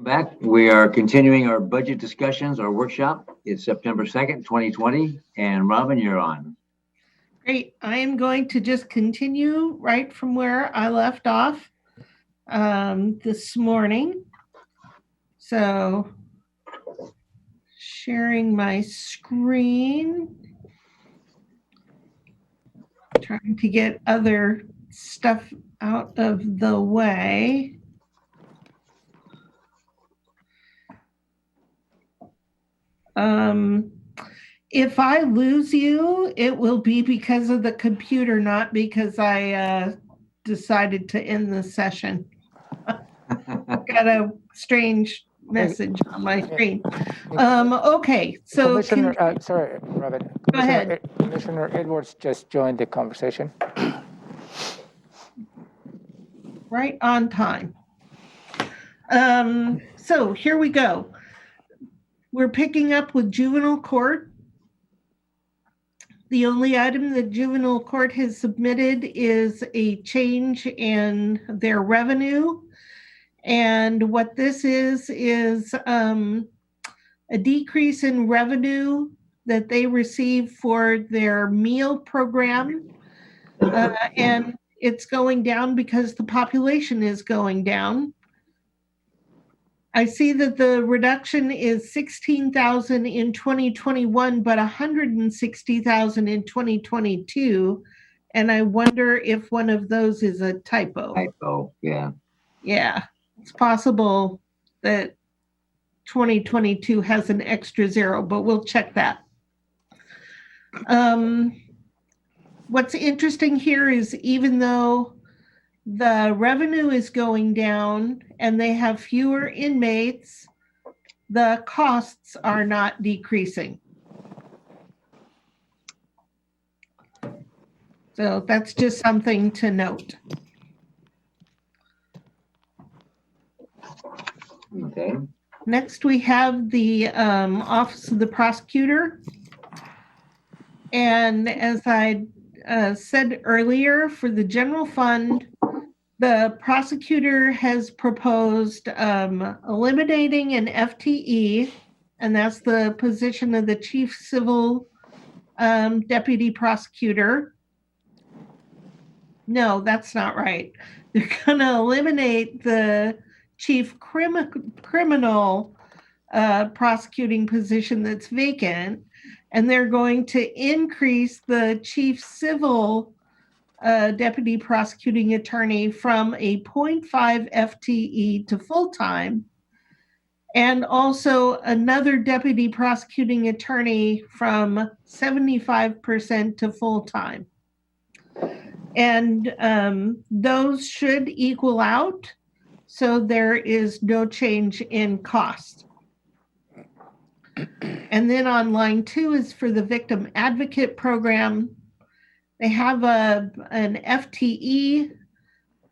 back. We are continuing our budget discussions, our workshop. It's September 2nd, 2020. And Robin, you're on. Great. I am going to just continue right from where I left off this morning. So sharing my screen, trying to get other stuff out of the way. If I lose you, it will be because of the computer, not because I decided to end the session. Got a strange message on my screen. Okay, so Commissioner, sorry, Robin. Go ahead. Commissioner Edwards just joined the conversation. Right on time. So here we go. We're picking up with Juvenile Court. The only item that Juvenile Court has submitted is a change in their revenue. And what this is a decrease in revenue that they receive for their meal program. And it's going down because the population is going down. I see that the reduction is 16,000 in 2021, but 160,000 in 2022. And I wonder if one of those is a typo. Typo, yeah. Yeah, it's possible that 2022 has an extra zero, but we'll check that. What's interesting here is even though the revenue is going down and they have fewer inmates, the costs are not decreasing. So that's just something to note. Okay. Next, we have the Office of the Prosecutor. And as I said earlier, for the general fund, the prosecutor has proposed eliminating an FTE, and that's the position of the chief civil deputy prosecutor. No, that's not right. They're going to eliminate the chief criminal prosecuting position that's vacant, and they're going to increase the chief civil deputy prosecuting attorney from a 0.5 FTE to full-time, and also another deputy prosecuting attorney from 75% to full-time. And those should equal out, so there is no change in cost. And then on line 2 is for the victim advocate program. They have an FTE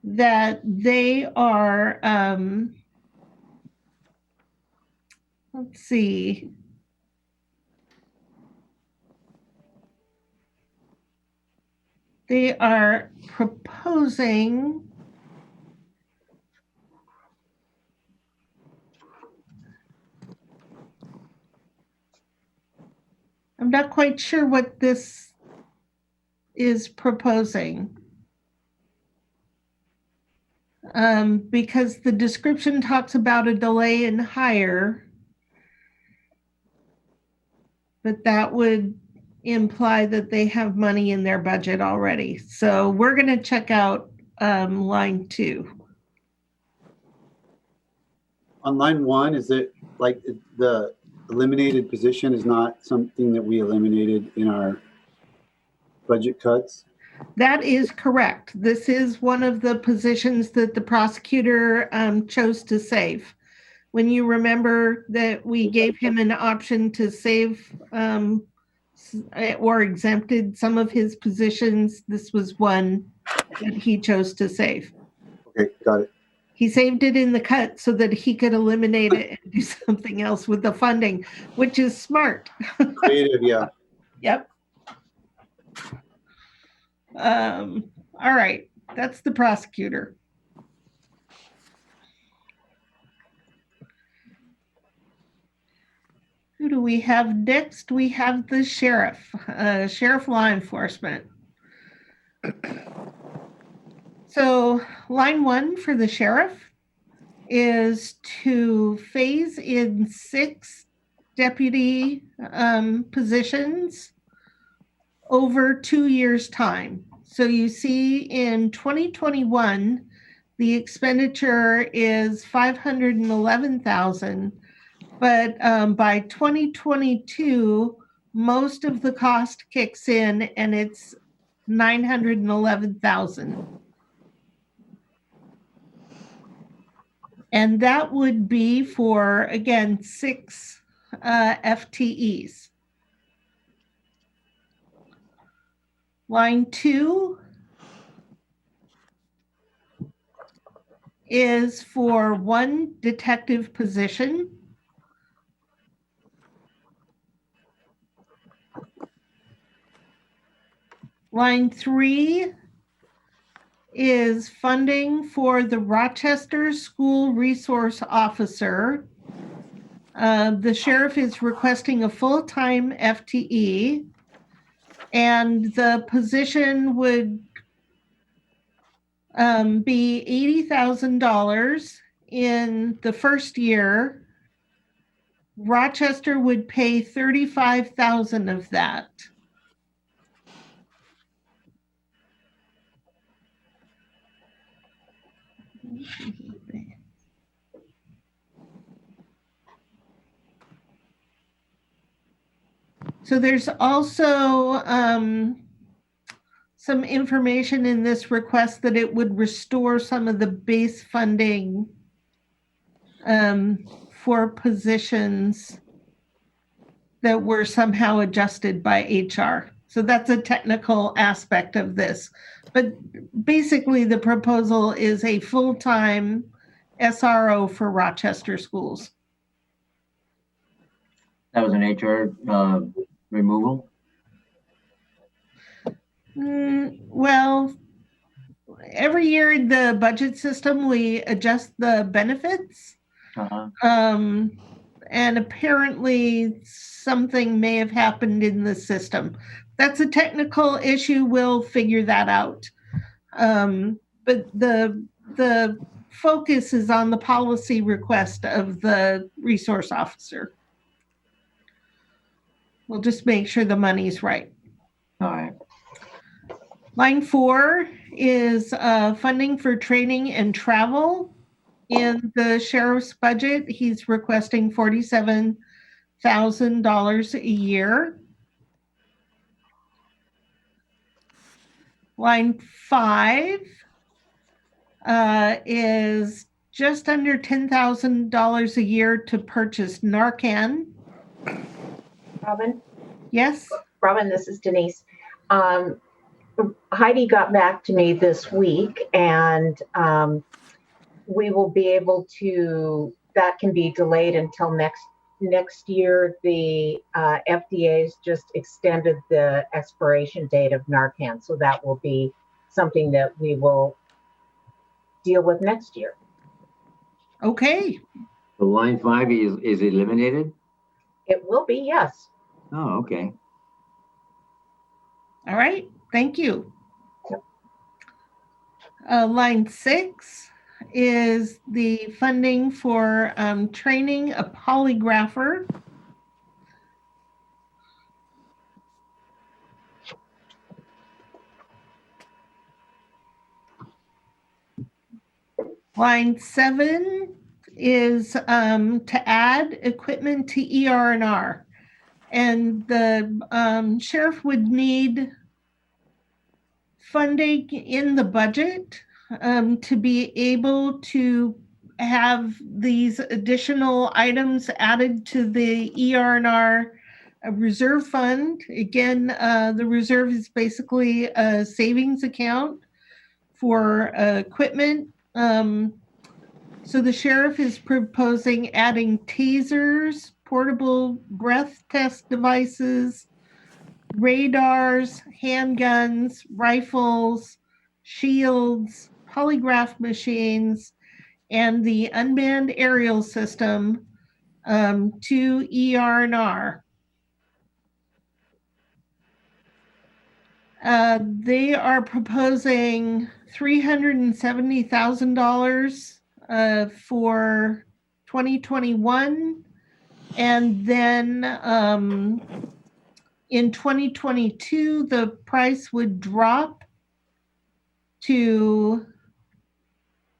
that they are, let's see. They are proposing I'm not quite sure what this is proposing. Because the description talks about a delay in hire, but that would imply that they have money in their budget already. So we're going to check out line 2. On line 1, is it like the eliminated position is not something that we eliminated in our budget cuts? That is correct. This is one of the positions that the prosecutor chose to save. When you remember that we gave him an option to save or exempted some of his positions, this was one that he chose to save. Okay, got it. He saved it in the cut so that he could eliminate it and do something else with the funding, which is smart. Creative, yeah. Yep. All right, that's the prosecutor. Who do we have next? We have the sheriff, sheriff law enforcement. So line 1 for the sheriff is to phase in 6 deputy positions over 2 years' time. So you see in 2021, the expenditure is $511,000, but by 2022, most of the cost kicks in and it's $911,000. And that would be for, again, 6 FTEs. Line 2 is for 1 detective position. Line 3 is funding for the Rochester School Resource Officer. The sheriff is requesting a full-time FTE, and the position would be $80,000 in the first year. Rochester would pay $35,000 of that. So there's also some information in this request that it would restore some of the base funding for positions that were somehow adjusted by HR. So that's a technical aspect of this. But basically the proposal is a full-time SRO for Rochester schools. That was an HR removal? Well, every year in the budget system, we adjust the benefits. Uh-huh. And apparently something may have happened in the system. That's a technical issue. We'll figure that out. But the focus is on the policy request of the resource officer. We'll just make sure the money's right. All right. Line 4 is funding for training and travel. In the sheriff's budget, he's requesting $47,000 a year. Line 5 is just under $10,000 a year to purchase Narcan. Robin? Yes? Robin, this is Denise. Heidi got back to me this week, and we will be able to, that can be delayed until next year. The FDA's just extended the expiration date of Narcan, so that will be something that we will deal with next year. Okay. So line 5 is eliminated? It will be, yes. Oh, okay. All right. Thank you. Yep. Line 6 is the funding for training a polygrapher. Line 7 is to add equipment to ER&R. And the sheriff would need funding in the budget to be able to have these additional items added to the ER&R reserve fund. Again, the reserve is basically a savings account for equipment. So the sheriff is proposing adding tasers, portable breath test devices, radars, handguns, rifles, shields, polygraph machines, and the unmanned aerial system to ER&R. They are proposing $370,000 for 2021, and then in 2022, the price would drop to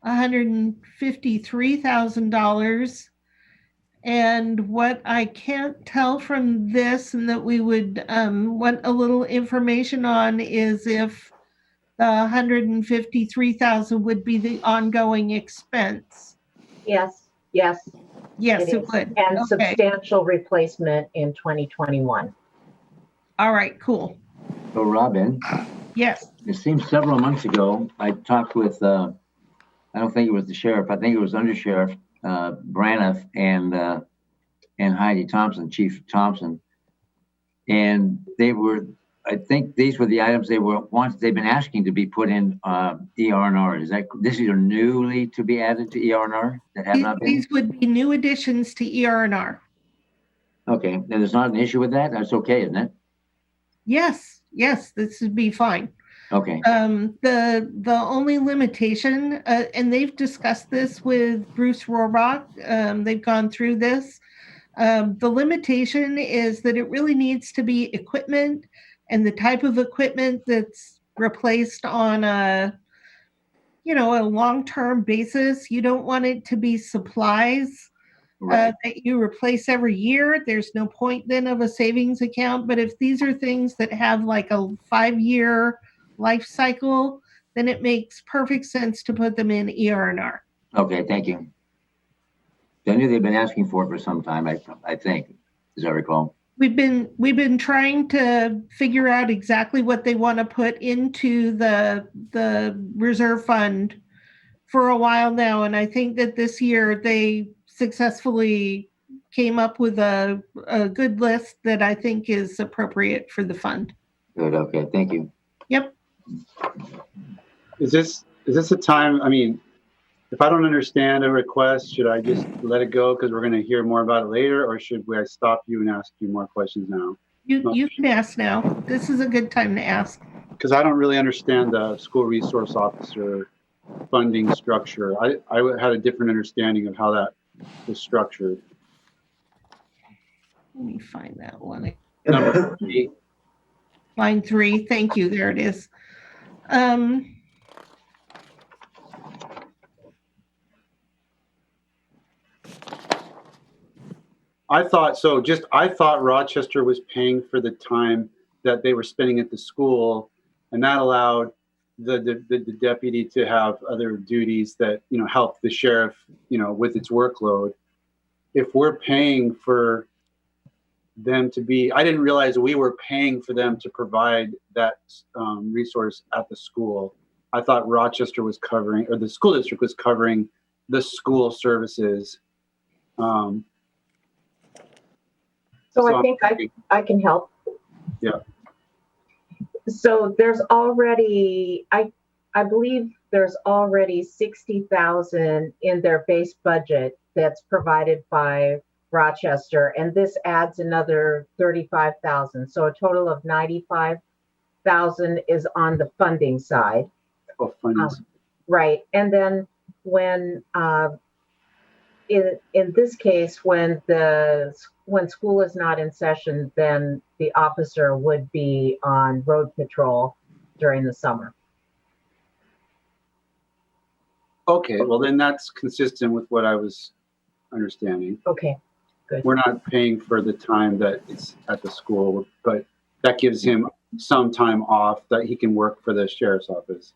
$153,000. And what I can't tell from this, and that we would want a little information on, is if the $153,000 would be the ongoing expense. Yes, Yes, it is. would. And Okay. substantial replacement in 2021. All right, cool. So Robin, Yes. it seems several months ago, I talked with, I don't think it was the sheriff, I think it was Under Sheriff Braniff and Heidi Thompson, Chief Thompson. And they were, I think these were the items they've been asking to be put in ER&R. Is that, this is newly to be added to ER&R that have not been? These would be new additions to ER&R. Okay, and there's not an issue with that? That's okay, isn't it? Yes, this would be fine. Okay, The only limitation, and they've discussed this with Bruce Rohrbach, they've gone through this. The limitation is that it really needs to be equipment, and the type of equipment that's replaced on a long-term basis. You don't want it to be supplies right. that you replace every year. There's no point then of a savings account. But if these are things that have like a 5-year life cycle, then it makes perfect sense to put them in ER&R. Okay, thank you. I knew they've been asking for it for some time, I think, as I recall. We've been trying to figure out exactly what they want to put into the reserve fund for a while now, and I think that this year they successfully came up with a good list that I think is appropriate for the fund. Good, okay, thank you. Yep. Is this a time, I mean, if I don't understand a request, should I just let it go because we're going to hear more about it later, or should I stop you and ask you more questions now? You can ask now. This is a good time to ask. Because I don't really understand the school resource officer funding structure. I had a different understanding of how that was structured. Let me find that one. Number 3. Line 3. Thank you. There it is. I thought Rochester was paying for the time that they were spending at the school, and that allowed the deputy to have other duties that, help the sheriff, with its workload. If we're paying for them to be, I didn't realize we were paying for them to provide that resource at the school. I thought Rochester was covering, or the school district was covering the school services. So I think I can help. Yeah. So there's already, I believe there's already 60,000 in their base budget that's provided by Rochester, and this adds another 35,000. So a total of 95,000 is on the funding side. Oh, funds. Right. And then when in this case, when school is not in session, then the officer would be on road patrol during the summer. Okay, well then that's consistent with what I was understanding. Okay, good. We're not paying for the time that it's at the school, but that gives him some time off that he can work for the sheriff's office.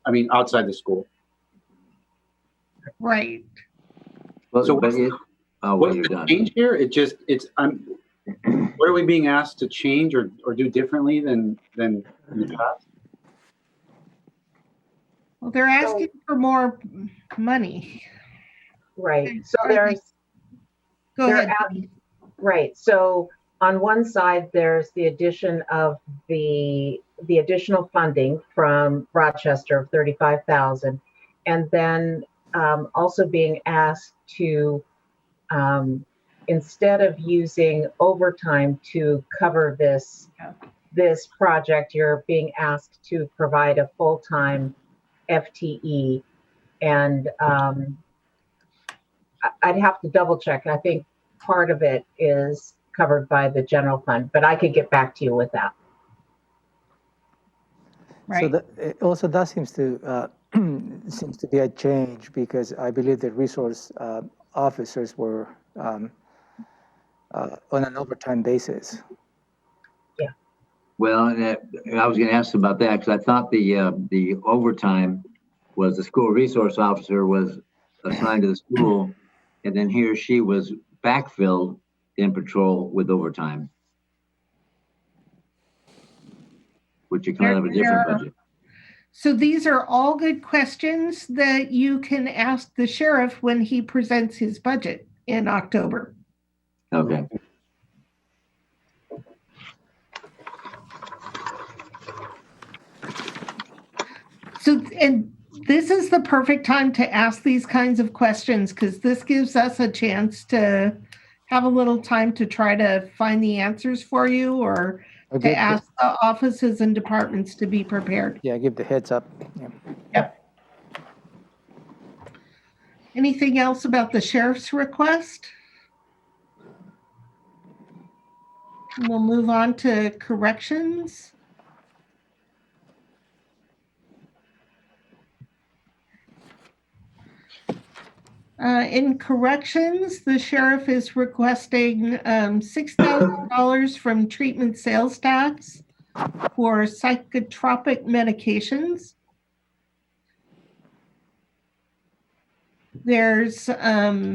I mean, outside the school. Right. Well, So but what's you're the done. change here? What are we being asked to change or do differently than in the past? Well, they're asking for more money. Right. So there's Go ahead. right. So on one side, there's the addition of the additional funding from Rochester of 35,000, and then also being asked to instead of using overtime to cover this project, you're being asked to provide a full-time FTE. And I'd have to double check. I think part of it is covered by the general fund, but I could get back to you with that. Right. So that seems to seems to be a change, because I believe the resource officers were on an overtime basis. Well, I was going to ask about that because I thought the overtime was the school resource officer was assigned to the school, and then he or she was backfilled in patrol with overtime, which is kind of a different budget. So these are all good questions that you can ask the sheriff when he presents his budget in October. Okay. So, and this is the perfect time to ask these kinds of questions, because this gives us a chance to have a little time to try to find the answers for you, or to ask the offices and departments to be prepared. Yeah, give the heads up. Yeah. Yep. Anything else about the sheriff's request? We'll move on to corrections. In corrections, the sheriff is requesting $6,000 from treatment sales tax for psychotropic medications. There's a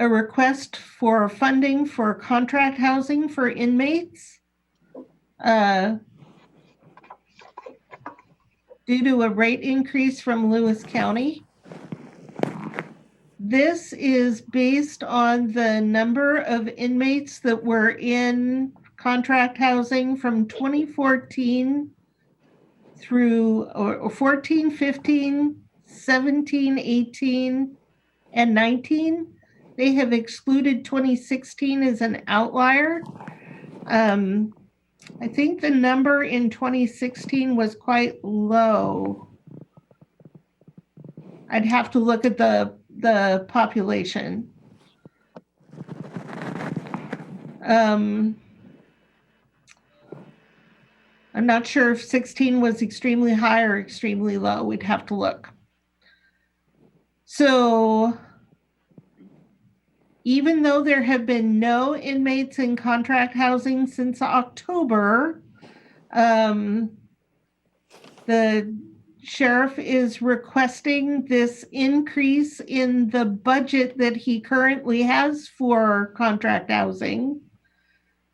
request for funding for contract housing for inmates due to a rate increase from Lewis County. This is based on the number of inmates that were in contract housing from 2014 through 14, 15, 17, 18, and 19. They have excluded 2016 as an outlier. I think the number in 2016 was quite low. I'd have to look at the population. I'm not sure if 16 was extremely high or extremely low. We'd have to look. So even though there have been no inmates in contract housing since October, the sheriff is requesting this increase in the budget that he currently has for contract housing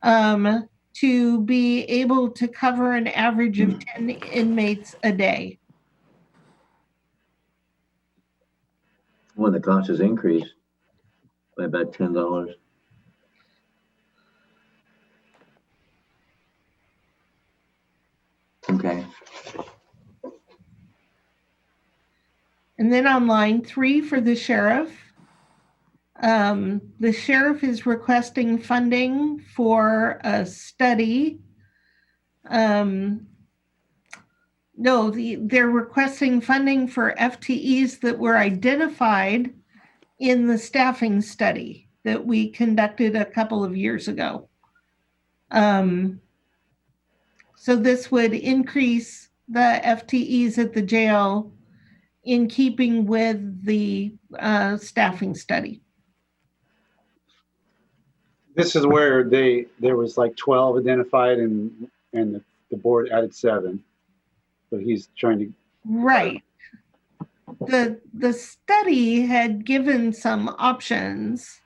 to be able to cover an average of 10 inmates a day. Well, the cost has increased by about $10. Okay. And then on line 3 for the sheriff is requesting funding for a study. They're requesting funding for FTEs that were identified in the staffing study that we conducted a couple of years ago. So this would increase the FTEs at the jail in keeping with the staffing study. This is where there was like 12 identified and the board added 7. So he's trying to. Right. The study had given some options.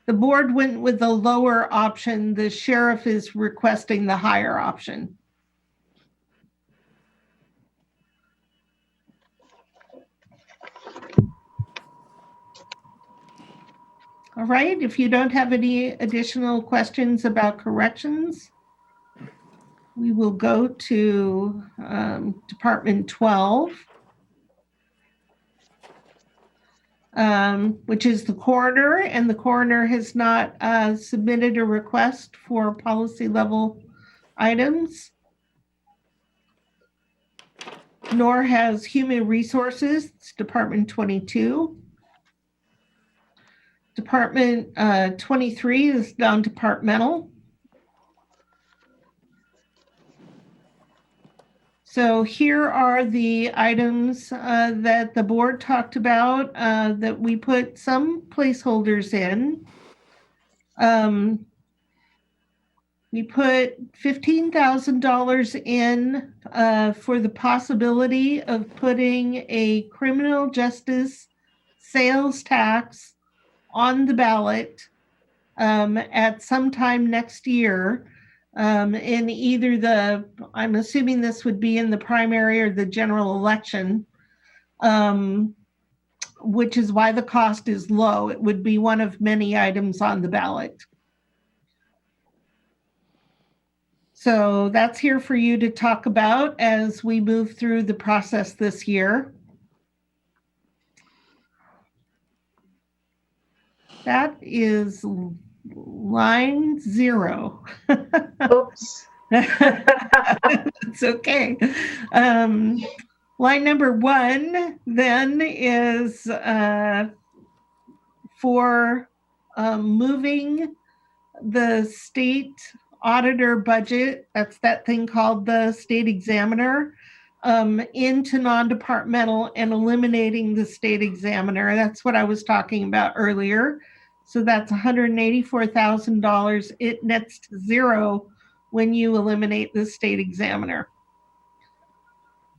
The board went with the lower option. The sheriff is requesting the higher option. All right, if you don't have any additional questions about corrections, we will go to Department 12. which is the coroner, and the coroner has not submitted a request for policy level items, nor has Human Resources. It's Department 22. Department 23 is non-departmental. So here are the items that the board talked about that we put some placeholders in. We put $15,000 in for the possibility of putting a criminal justice sales tax on the ballot at some time next year. In either the, I'm assuming this would be in the primary or the general election, which is why the cost is low. It would be one of many items on the ballot. So that's here for you to talk about as we move through the process this year. That is line 0. Oops. It's okay. Line number 1 then is for moving the state auditor budget, that's that thing called the state examiner, into non-departmental and eliminating the state examiner. That's what I was talking about earlier. So that's $184,000. It nets to 0 when you eliminate the state examiner.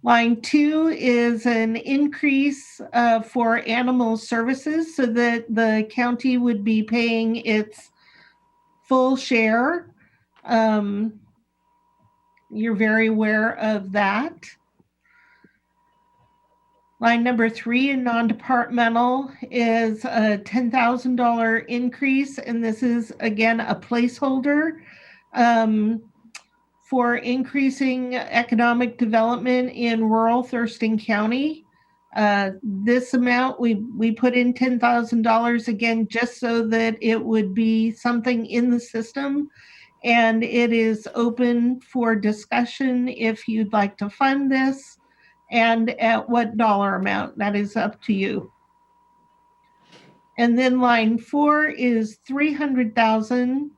Line 2 is an increase for animal services so that the county would be paying its full share. You're very aware of that. Line number 3 in non-departmental is a $10,000 increase, and this is again a placeholder for increasing economic development in rural Thurston County. This amount we put in $10,000 again just so that it would be something in the system, and it is open for discussion if you'd like to fund this. And at what dollar amount, that is up to you. And then line 4 is $300,000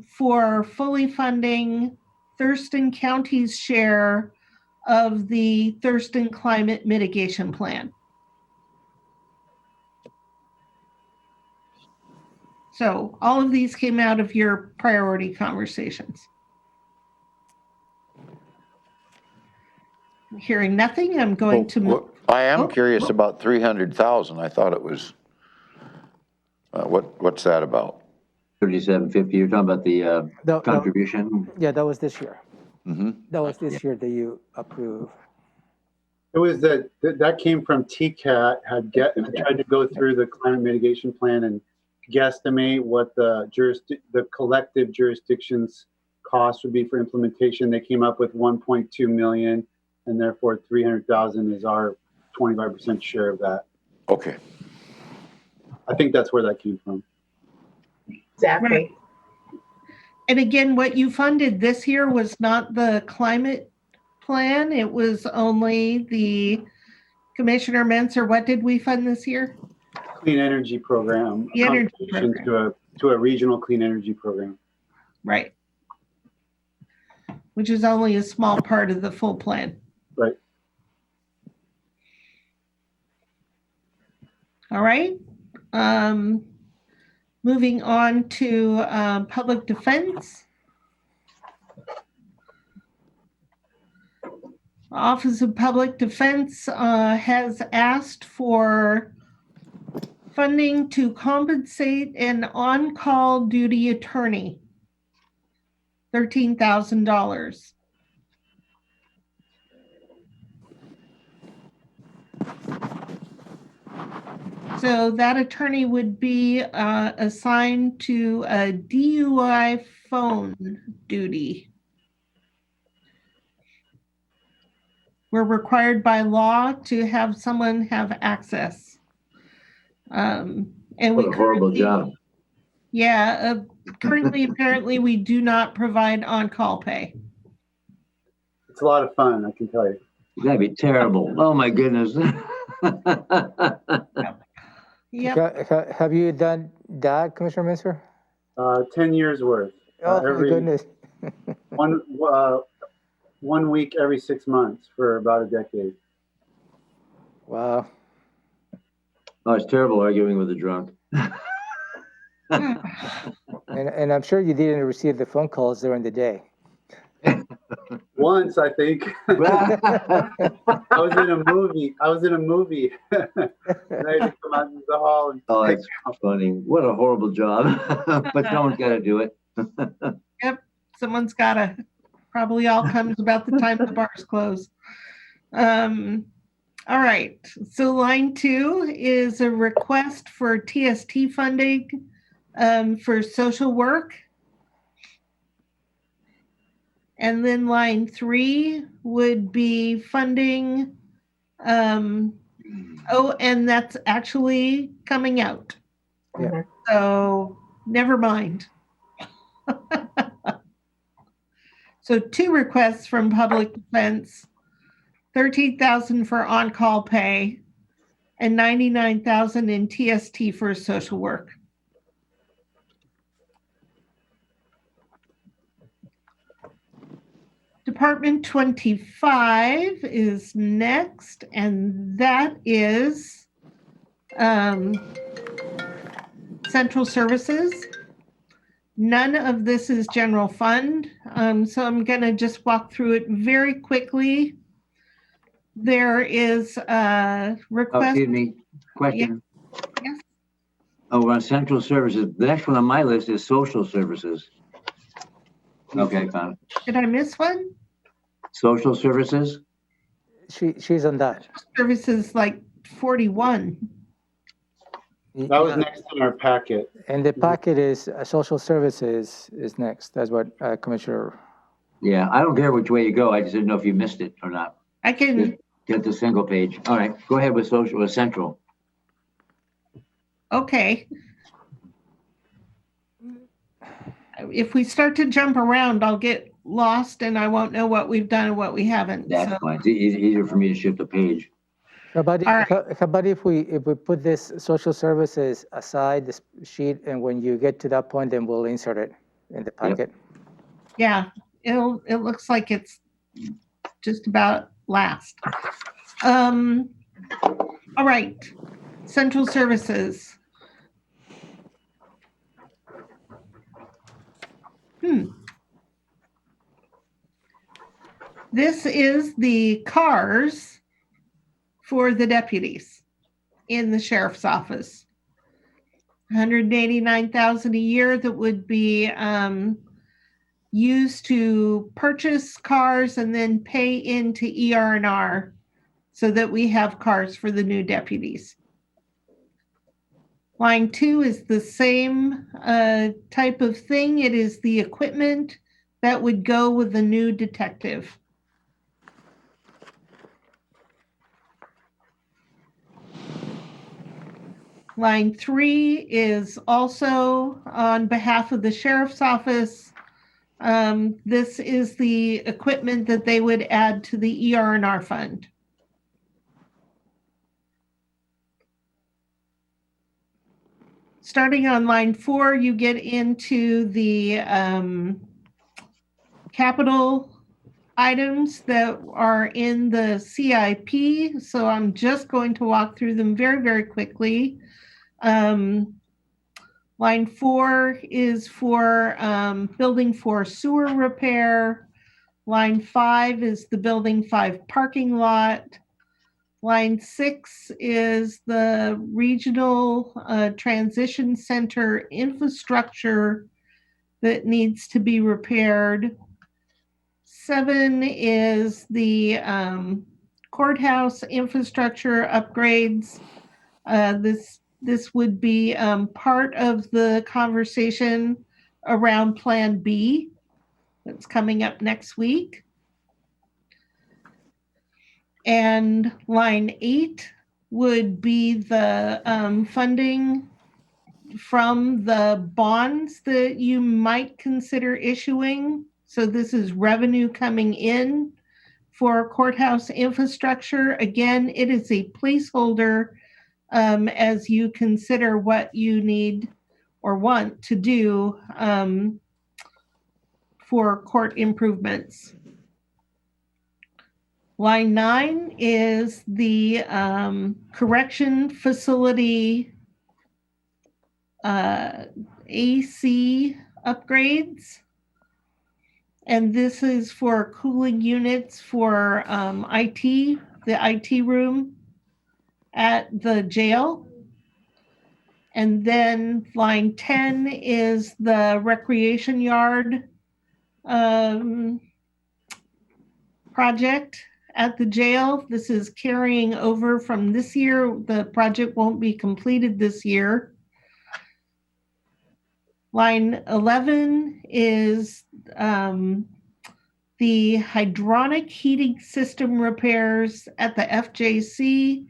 for fully funding Thurston County's share of the Thurston Climate Mitigation Plan. So all of these came out of your priority conversations. Hearing nothing, I'm going to move. I am curious about 300,000. I thought it was, what's that about? 3750. You're talking about the contribution. Yeah, that was this year. Mm-hmm. That was this year that you approved. It was that came from TCAT, had tried to go through the climate mitigation plan and guesstimate what the collective jurisdictions cost would be for implementation. They came up with 1.2 million, and therefore 300,000 is our 25% share of that. Okay. I think that's where that came from. Exactly. Right. And again, what you funded this year was not the climate plan. It was only the Commissioner Menser. What did we fund this year? Clean energy program. The energy Contributions program. to a regional clean energy program. Right. Which is only a small part of the full plan. Right. All right. Moving on to public defense. Office of Public Defense has asked for funding to compensate an on-call duty attorney, $13,000. So that attorney would be assigned to a DUI phone duty. We're required by law to have someone have access And What we a horrible currently, job. yeah, currently apparently we do not provide on-call pay. It's a lot of fun, I can tell you. That'd be terrible. Oh, my goodness. Yep. Have you done that, Commissioner Minster? 10 years worth. Oh, my goodness. One week every 6 months for about a decade. Wow. Oh, it's terrible arguing with a drunk. And I'm sure you didn't receive the phone calls during the day. Once, I think. I was in a movie. And I had to come out into the hall. And Oh, that's funny. What a horrible job. But someone's got to do it. Yep. Someone's got to. Probably all comes about the time the bars close. All right. So line 2 is a request for TST funding for social work. And then line 3 would be funding. Oh, and that's actually coming out. Yeah. So never mind. So 2 requests from public defense, $13,000 for on-call pay, and $99,000 in TST for social work. Department 25 is next, and that is central services. None of this is general fund, so I'm going to just walk through it very quickly. There is a Oh, request. excuse me. Question. Yes. Oh, we're on central services. The next one on my list is social services. Okay, fine. Did I miss one? Social services? She's on that. Services like 41. that was next in our packet. And the packet is social services is next. That's what Commissioner. Yeah, I don't care which way you go. I just didn't know if you missed it or not. I can, Get the single page. All right, go ahead with social, with central. okay. If we start to jump around, I'll get lost and I won't know what we've done and what we haven't. That's So, fine. It's easier for me to shift the page. How about, All right. how about if we put this social services aside, this sheet, and when you get to that point, then we'll insert it in the packet. yeah, it looks like it's just about last. All right, central services. This is the cars for the deputies in the sheriff's office. $189,000 a year that would be used to purchase cars and then pay into ER&R so that we have cars for the new deputies. Line 2 is the same type of thing. It is the equipment that would go with the new detective. Line 3 is also on behalf of the sheriff's office. This is the equipment that they would add to the ER&R fund. Starting on line 4, you get into the capital items that are in the CIP. So I'm just going to walk through them very, very quickly. Line 4 is for building 4 sewer repair. Line 5 is the building 5 parking lot. Line 6 is the regional transition center infrastructure that needs to be repaired. 7 is the courthouse infrastructure upgrades. This would be part of the conversation around Plan B that's coming up next week. And line 8 would be the funding from the bonds that you might consider issuing. So this is revenue coming in for courthouse infrastructure. Again, it is a placeholder as you consider what you need or want to do for court improvements. Line 9 is the correction facility AC upgrades. And this is for cooling units for IT, the IT room at the jail. And then line 10 is the recreation yard project at the jail. This is carrying over from this year. The project won't be completed this year. Line 11 is the hydronic heating system repairs at the FJC.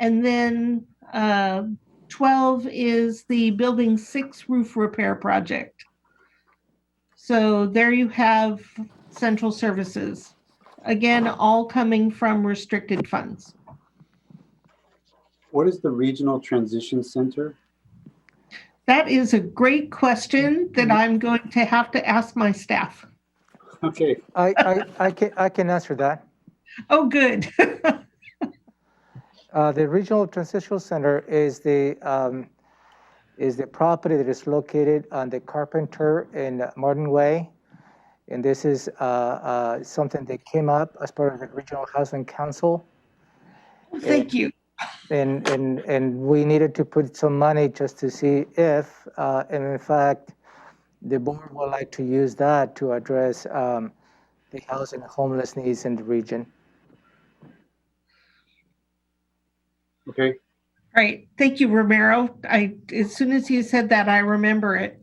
And then 12 is the Building 6 roof repair project. So there you have central services. Again, all coming from restricted funds. What is the Regional Transition Center? That is a great question that I'm going to have to ask my staff. Okay. I can answer that. Oh, good. The Regional Transitional Center is the property that is located on the Carpenter and Martin Way. And this is something that came up as part of the Regional Housing Council. Thank you. And we needed to put some money just to see if, and in fact, the board would like to use that to address the housing and homeless needs in the region. Okay. Right. Thank you, Romero. As soon as you said that, I remember it.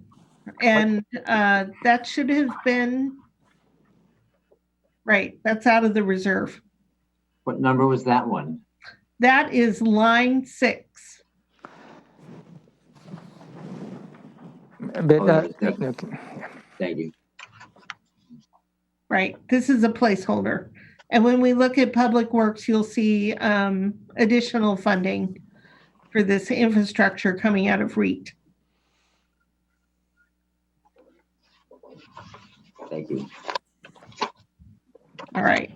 And that should have been, right, that's out of the reserve. What number was that one? That is line 6. But, Okay. Thank you. Right. This is a placeholder. And when we look at Public Works, you'll see additional funding for this infrastructure coming out of REIT. Thank you. All right.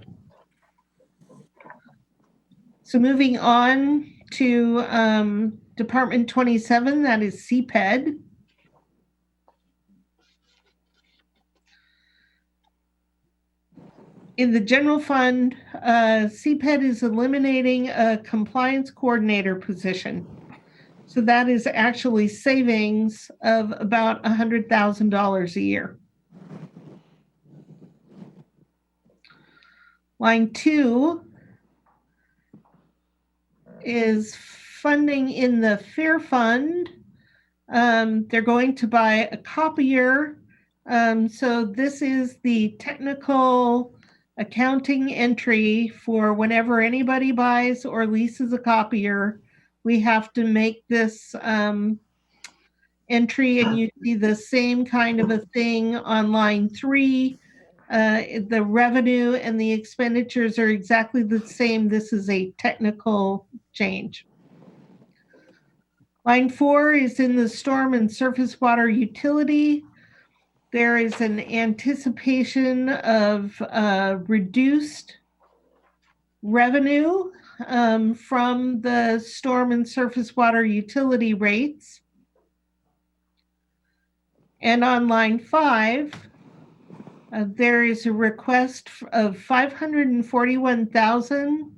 So moving on to Department 27, that is Cped. In the general fund, Cped is eliminating a compliance coordinator position. So that is actually savings of about $100,000 a year. Line 2 is funding in the Fair Fund. They're going to buy a copier. So this is the technical accounting entry for whenever anybody buys or leases a copier. We have to make this entry, and you see the same kind of a thing on line 3. The revenue and the expenditures are exactly the same. This is a technical change. Line 4 is in the storm and surface water utility. There is an anticipation of reduced revenue from the storm and surface water utility rates. And on line 5, there is a request of $541,000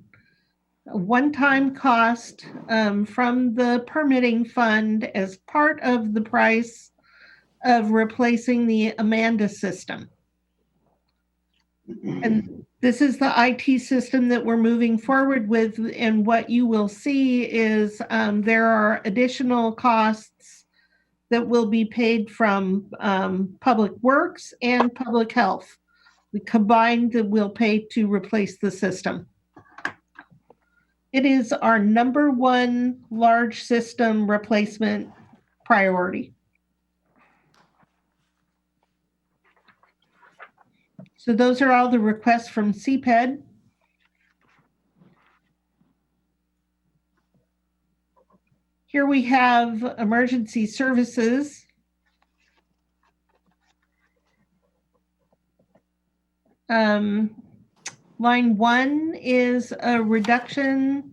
one-time cost from the permitting fund as part of the price of replacing the Amanda system. And this is the IT system that we're moving forward with. And what you will see is there are additional costs that will be paid from Public Works and Public Health. We combined that we'll pay to replace the system. It is our number one large system replacement priority. So those are all the requests from Cped. Here we have emergency services. Line 1 is a reduction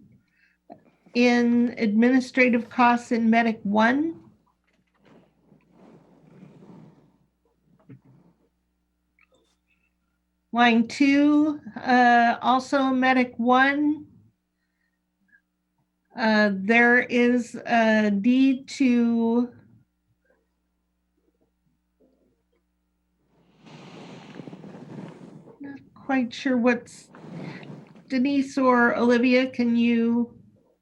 in administrative costs in Medic 1. Line 2, also Medic 1. There is a need to not quite sure what's Denise or Olivia, can you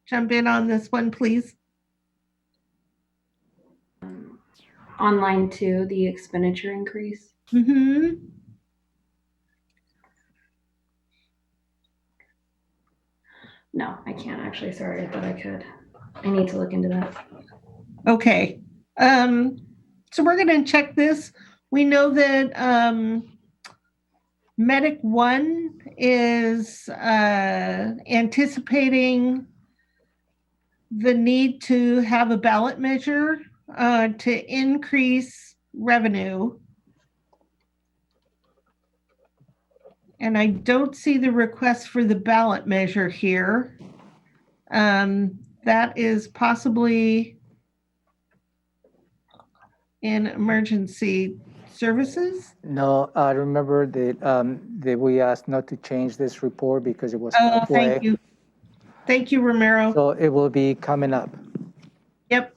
jump in on this one, please? On line 2, the expenditure increase. Mm-hmm. No, I can't actually. Sorry, I thought I could. I need to look into that. Okay. So we're going to check this. We know that Medic 1 is anticipating the need to have a ballot measure to increase revenue. And I don't see the request for the ballot measure here. That is possibly in emergency services. No, I remember that we asked not to change this report because it was Oh, halfway. thank you. Thank you, Romero. So it will be coming up. Yep.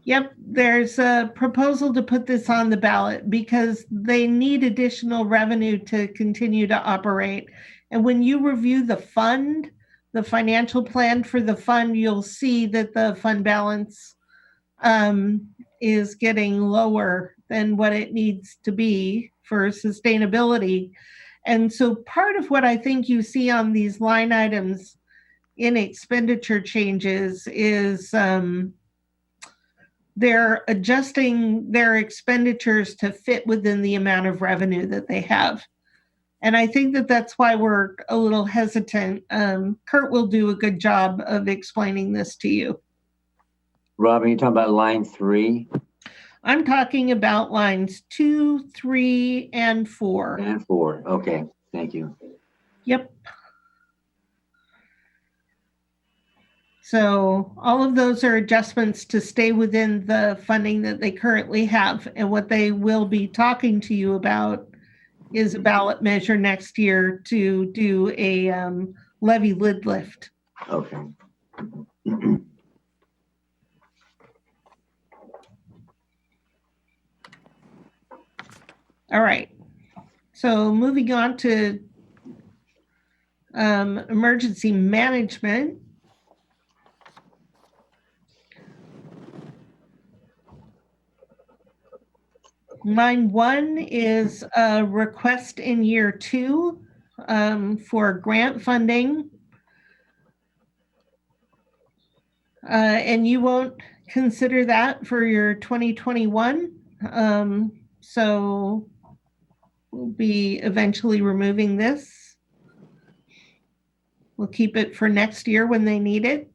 Yep, there's a proposal to put this on the ballot because they need additional revenue to continue to operate. And when you review the fund, the financial plan for the fund, you'll see that the fund balance is getting lower than what it needs to be for sustainability. And so part of what I think you see on these line items in expenditure changes is they're adjusting their expenditures to fit within the amount of revenue that they have. And I think that that's why we're a little hesitant. Kurt will do a good job of explaining this to you. Robin, you're talking about line 3 I'm talking about lines 2, 3, and 4. and 4. Okay, thank you. Yep. So all of those are adjustments to stay within the funding that they currently have. And what they will be talking to you about is a ballot measure next year to do a levy lid lift. Okay. All right. So moving on to emergency management. Line 1 is a request in year 2 for grant funding. And you won't consider that for your 2021. So we'll be eventually removing this. We'll keep it for next year when they need it.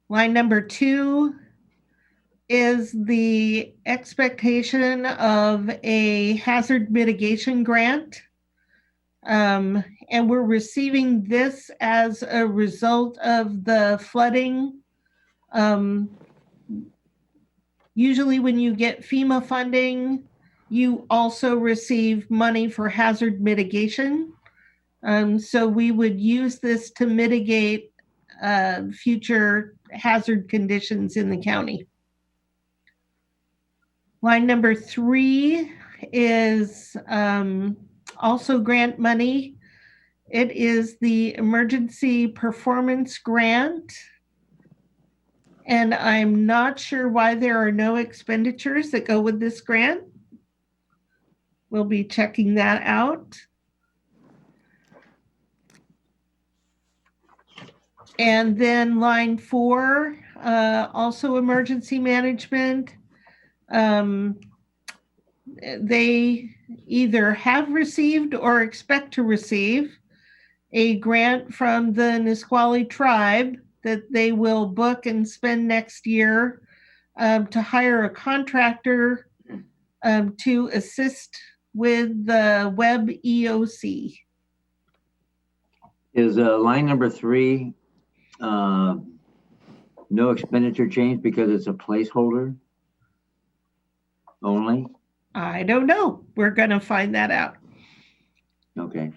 Line number 2 is the expectation of a hazard mitigation grant. And we're receiving this as a result of the flooding. Usually when you get FEMA funding, you also receive money for hazard mitigation. So we would use this to mitigate future hazard conditions in the county. Line number 3 is also grant money. It is the emergency performance grant. And I'm not sure why there are no expenditures that go with this grant. We'll be checking that out. And then line 4, also emergency management. They either have received or expect to receive a grant from the Nisqually tribe that they will book and spend next year to hire a contractor to assist with the web EOC. Is line number 3 no expenditure change because it's a placeholder only? I don't know. We're going to find that out. Okay.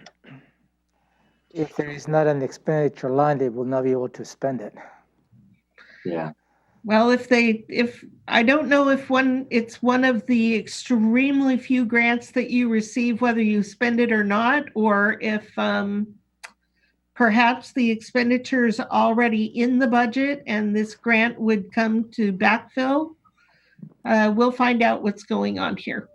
If there is not an expenditure line, they will not be able to spend it. Yeah. Well, if I don't know if it's one of the extremely few grants that you receive, whether you spend it or not, or if perhaps the expenditure is already in the budget and this grant would come to backfill. We'll find out what's going on here.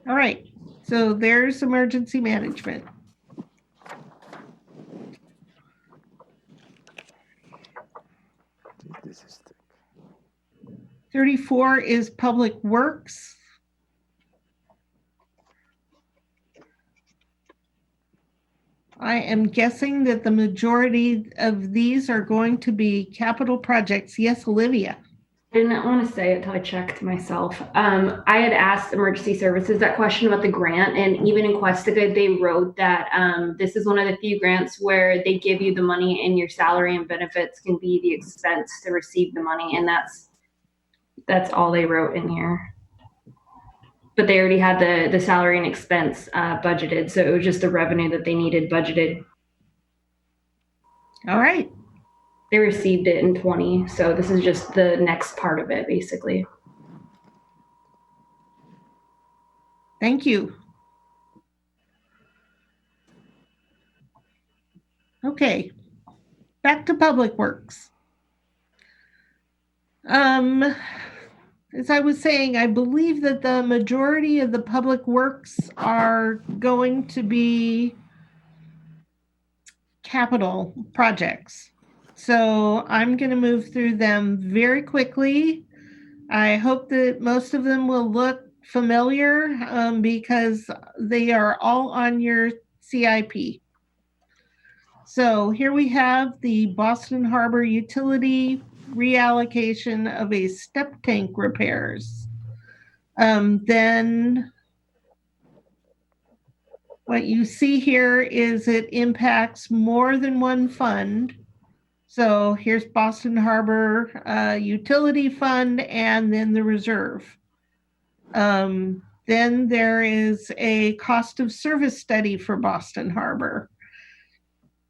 All right, so there's emergency management. This is 34 is public works. I am guessing that the majority of these are going to be capital projects. Yes, Olivia. I didn't want to say it until I checked myself. I had asked emergency services that question about the grant, and even in Questica, they wrote that this is one of the few grants where they give you the money and your salary and benefits can be the expense to receive the money, and that's all they wrote in here. But they already had the salary and expense budgeted, so it was just the revenue that they needed budgeted. All right. They received it in 20, so this is just the next part of it, basically. Thank you. Okay, back to public works. As I was saying, I believe that the majority of the public works are going to be capital projects. So I'm going to move through them very quickly. I hope that most of them will look familiar because they are all on your CIP. So here we have the Boston Harbor utility reallocation of a step tank repairs. Then what you see here is it impacts more than one fund. So here's Boston Harbor Utility Fund and then the reserve. Then there is a cost of service study for Boston Harbor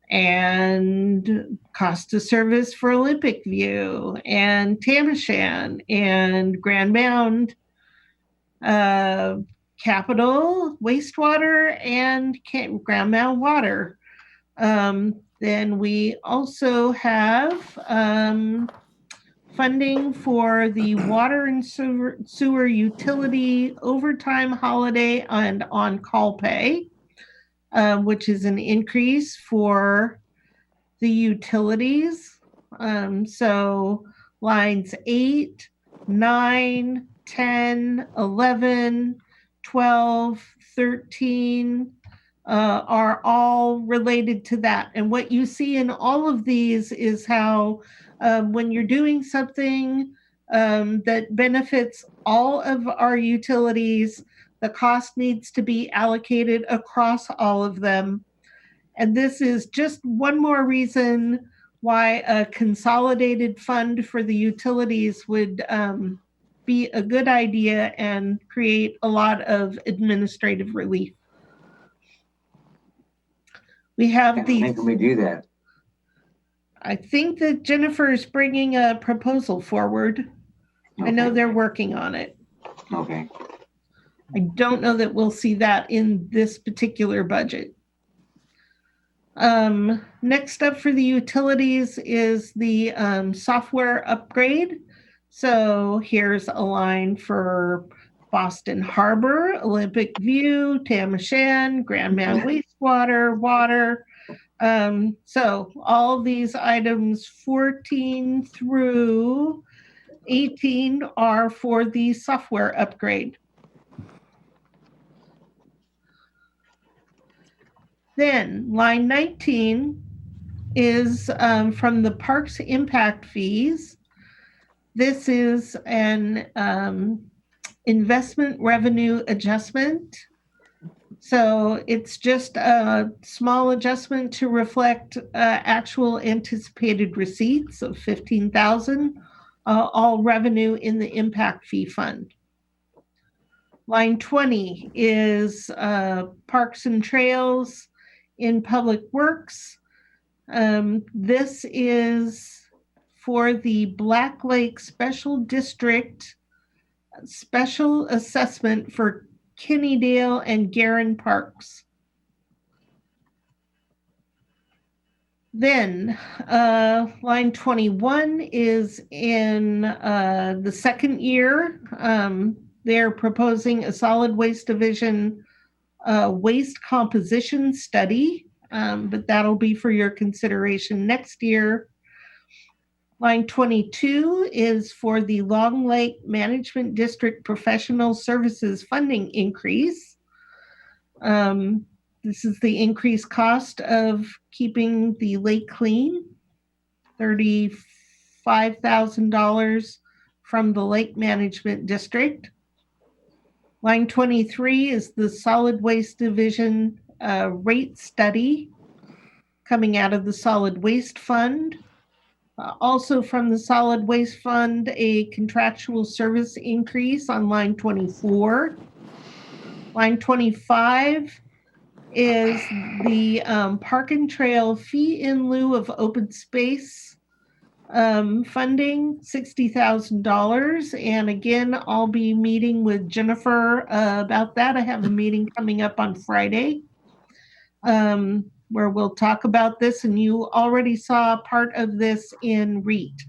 and cost of service for Olympic View and Tamashan and Grand Mound, Capital, wastewater, and Grand Mound water. Then we also have funding for the water and sewer utility overtime holiday and on-call pay, which is an increase for the utilities. So lines 8, 9, 10, 11, 12, 13, are all related to that. And what you see in all of these is how when you're doing something that benefits all of our utilities, the cost needs to be allocated across all of them. And this is just one more reason why a consolidated fund for the utilities would be a good idea and create a lot of administrative relief. We have these. When can we do that? I think that Jennifer is bringing a proposal forward. I know they're working on it. Okay. I don't know that we'll see that in this particular budget. Next up for the utilities is the software upgrade. So here's a line for Boston Harbor, Olympic View, Tamashan, Grand Man wastewater, water. So all these items 14 through 18 are for the software upgrade. Then line 19 is from the parks impact fees. This is an investment revenue adjustment. So it's just a small adjustment to reflect actual anticipated receipts of $15,000, all revenue in the impact fee fund. Line 20 is parks and trails in public works. This is for the Black Lake Special District special assessment for Kennydale and Garin Parks. Then line 21 is in the second year. They're proposing a solid waste division waste composition study, but that'll be for your consideration next year. Line 22 is for the Long Lake Management District Professional Services funding increase. This is the increased cost of keeping the lake clean, $35,000 from the Lake Management District. Line 23 is the Solid Waste Division rate study coming out of the Solid Waste Fund. Also from the Solid Waste Fund, a contractual service increase on line 24. Line 25 is the Park and Trail fee in lieu of open space funding, $60,000. And again, I'll be meeting with Jennifer about that. I have a meeting coming up on Friday where we'll talk about this, and you already saw part of this in REIT.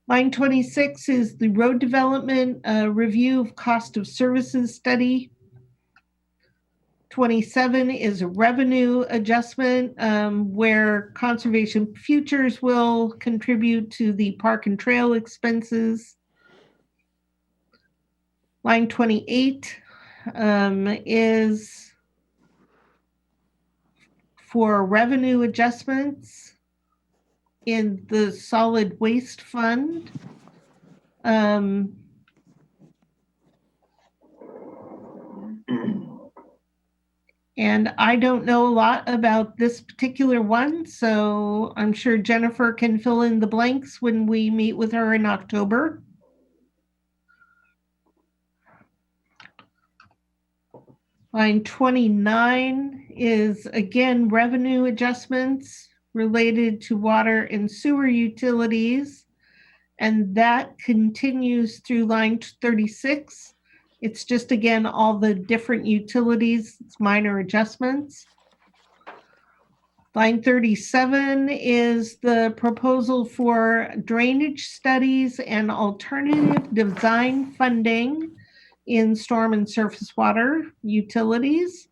Line 26 is the road development review of cost of services study. 27 is a revenue adjustment where Conservation Futures will contribute to the park and trail expenses. Line 28 is for revenue adjustments in the solid waste fund. And I don't know a lot about this particular one, so I'm sure Jennifer can fill in the blanks when we meet with her in October. Line 29 is, again, revenue adjustments related to water and sewer utilities, and that continues through line 36. It's just, again, all the different utilities, it's minor adjustments. Line 37 is the proposal for drainage studies and alternative design funding in storm and surface water utilities.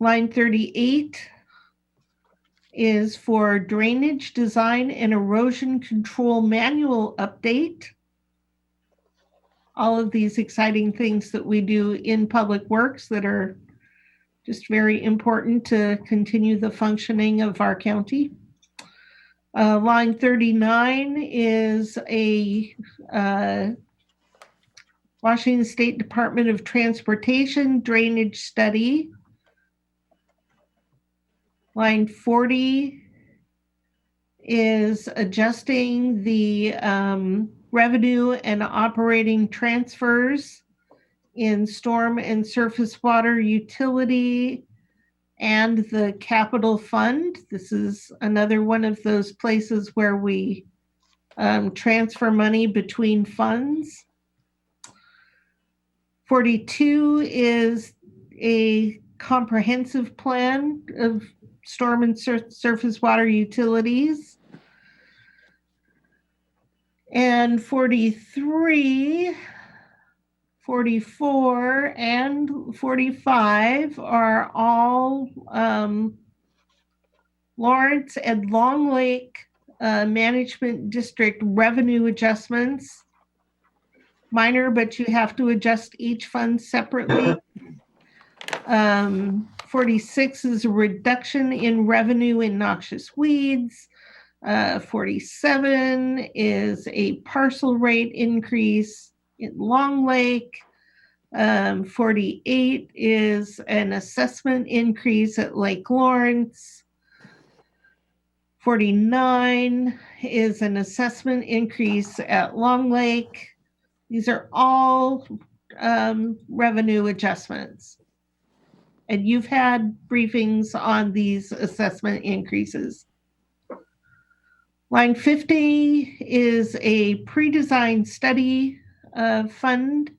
Line 38 is for drainage design and erosion control manual update. All of these exciting things that we do in public works that are just very important to continue the functioning of our county. Line 39 is a Washington State Department of Transportation drainage study. Line 40 is adjusting the revenue and operating transfers in storm and surface water utility and the capital fund. This is another one of those places where we transfer money between funds. 42 is a comprehensive plan of storm and surface water utilities. And 43, 44, and 45 are all Lawrence and Long Lake Management District revenue adjustments. Minor, but you have to adjust each fund separately. 46 is a reduction in revenue in noxious weeds. 47 is a parcel rate increase in Long Lake. 48 is an assessment increase at Lake Lawrence. 49 is an assessment increase at Long Lake. These are all revenue adjustments. And you've had briefings on these assessment increases. Line 50 is a pre-designed study fund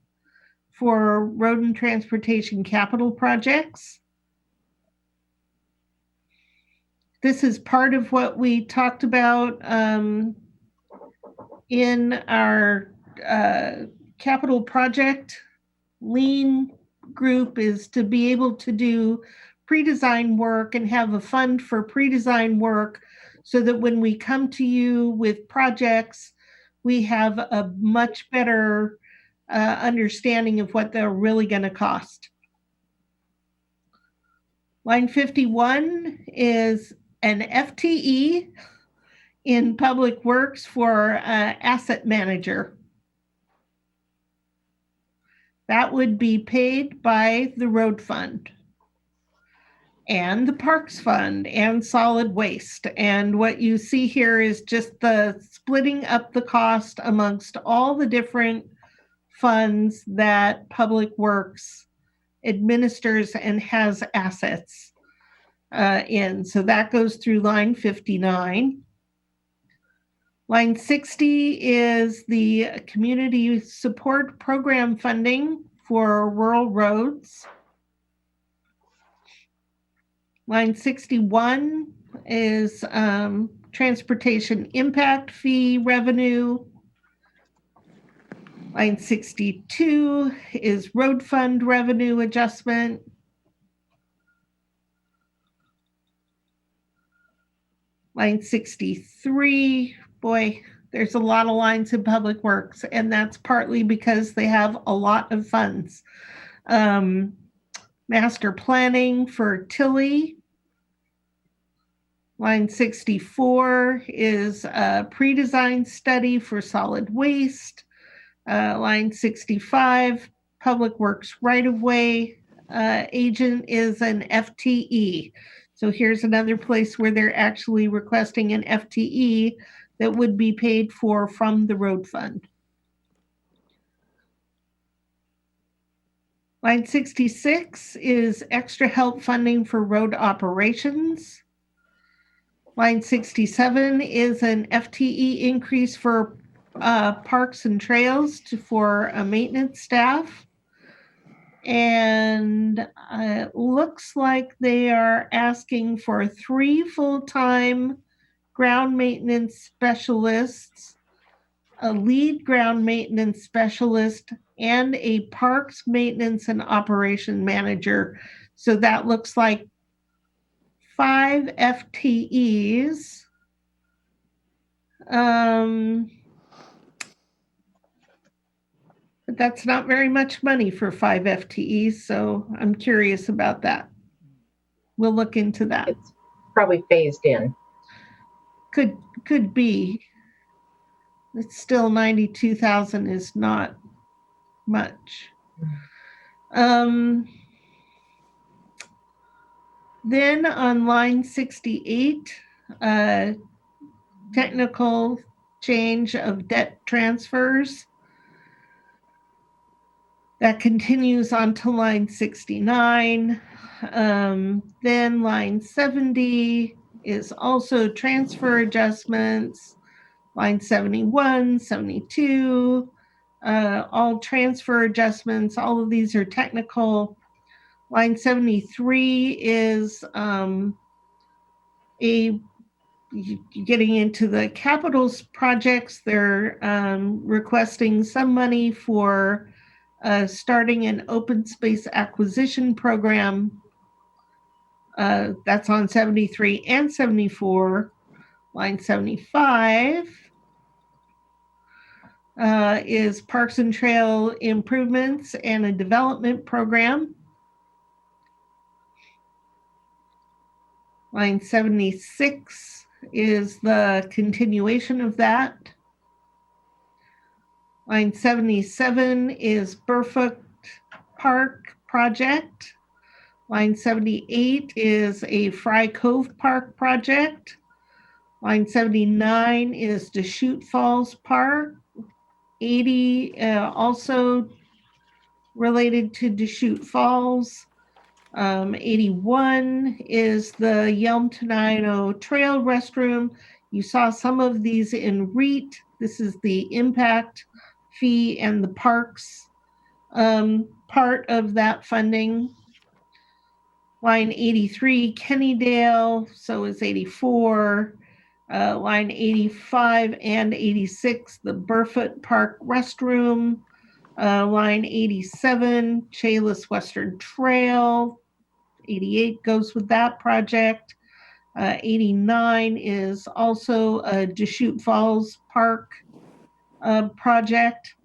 for road and transportation capital projects. This is part of what we talked about in our capital project lean group, is to be able to do pre-design work and have a fund for pre-design work so that when we come to you with projects, we have a much better understanding of what they're really going to cost. Line 51 is an FTE in Public Works for asset manager. That would be paid by the road fund and the parks fund and solid waste. And what you see here is just the splitting up the cost amongst all the different funds that Public Works administers and has assets in. So that goes through line 59. Line 60 is the community support program funding for rural roads. Line 61 is transportation impact fee revenue. Line 62 is road fund revenue adjustment. Line 63, boy, there's a lot of lines in Public Works, and that's partly because they have a lot of funds. Master planning for Tilly. Line 64 is a pre-design study for solid waste. Line 65, Public Works right-of-way agent is an FTE. So here's another place where they're actually requesting an FTE that would be paid for from the road fund. Line 66 is extra help funding for road operations. Line 67 is an FTE increase for parks and trails for maintenance staff. And it looks like they are asking for 3 full-time ground maintenance specialists, a lead ground maintenance specialist, and a parks maintenance and operation manager. So that looks like 5 FTEs. But that's not very much money for 5 FTEs, so I'm curious about that. We'll look into that. It's probably phased in. Could be. It's still 92,000 is not much. Then on line 68, technical change of debt transfers. That continues on to line 69. Then line 70 is also transfer adjustments. Line 71, 72, all transfer adjustments. All of these are technical. Line 73 is a getting into the capitals projects, they're requesting some money for starting an open space acquisition program. That's on 73 and 74. Line 75 is Parks and Trail improvements and a development program. Line 76 is the continuation of that. Line 77 is Burfoot Park project. Line 78 is a Fry Cove Park project. Line 79 is Deschutes Falls Park. 80 also related to Deschutes Falls. 81 is the Yelm Tenino Trail restroom. You saw some of these in REIT. This is the impact fee and the parks part of that funding. Line 83, Kennydale, so is 84. Line 85 and 86, the Burfoot Park restroom. Line 87, Chehalis Western Trail. 88 goes with that project. 89 is also a Deschutes Falls Park project,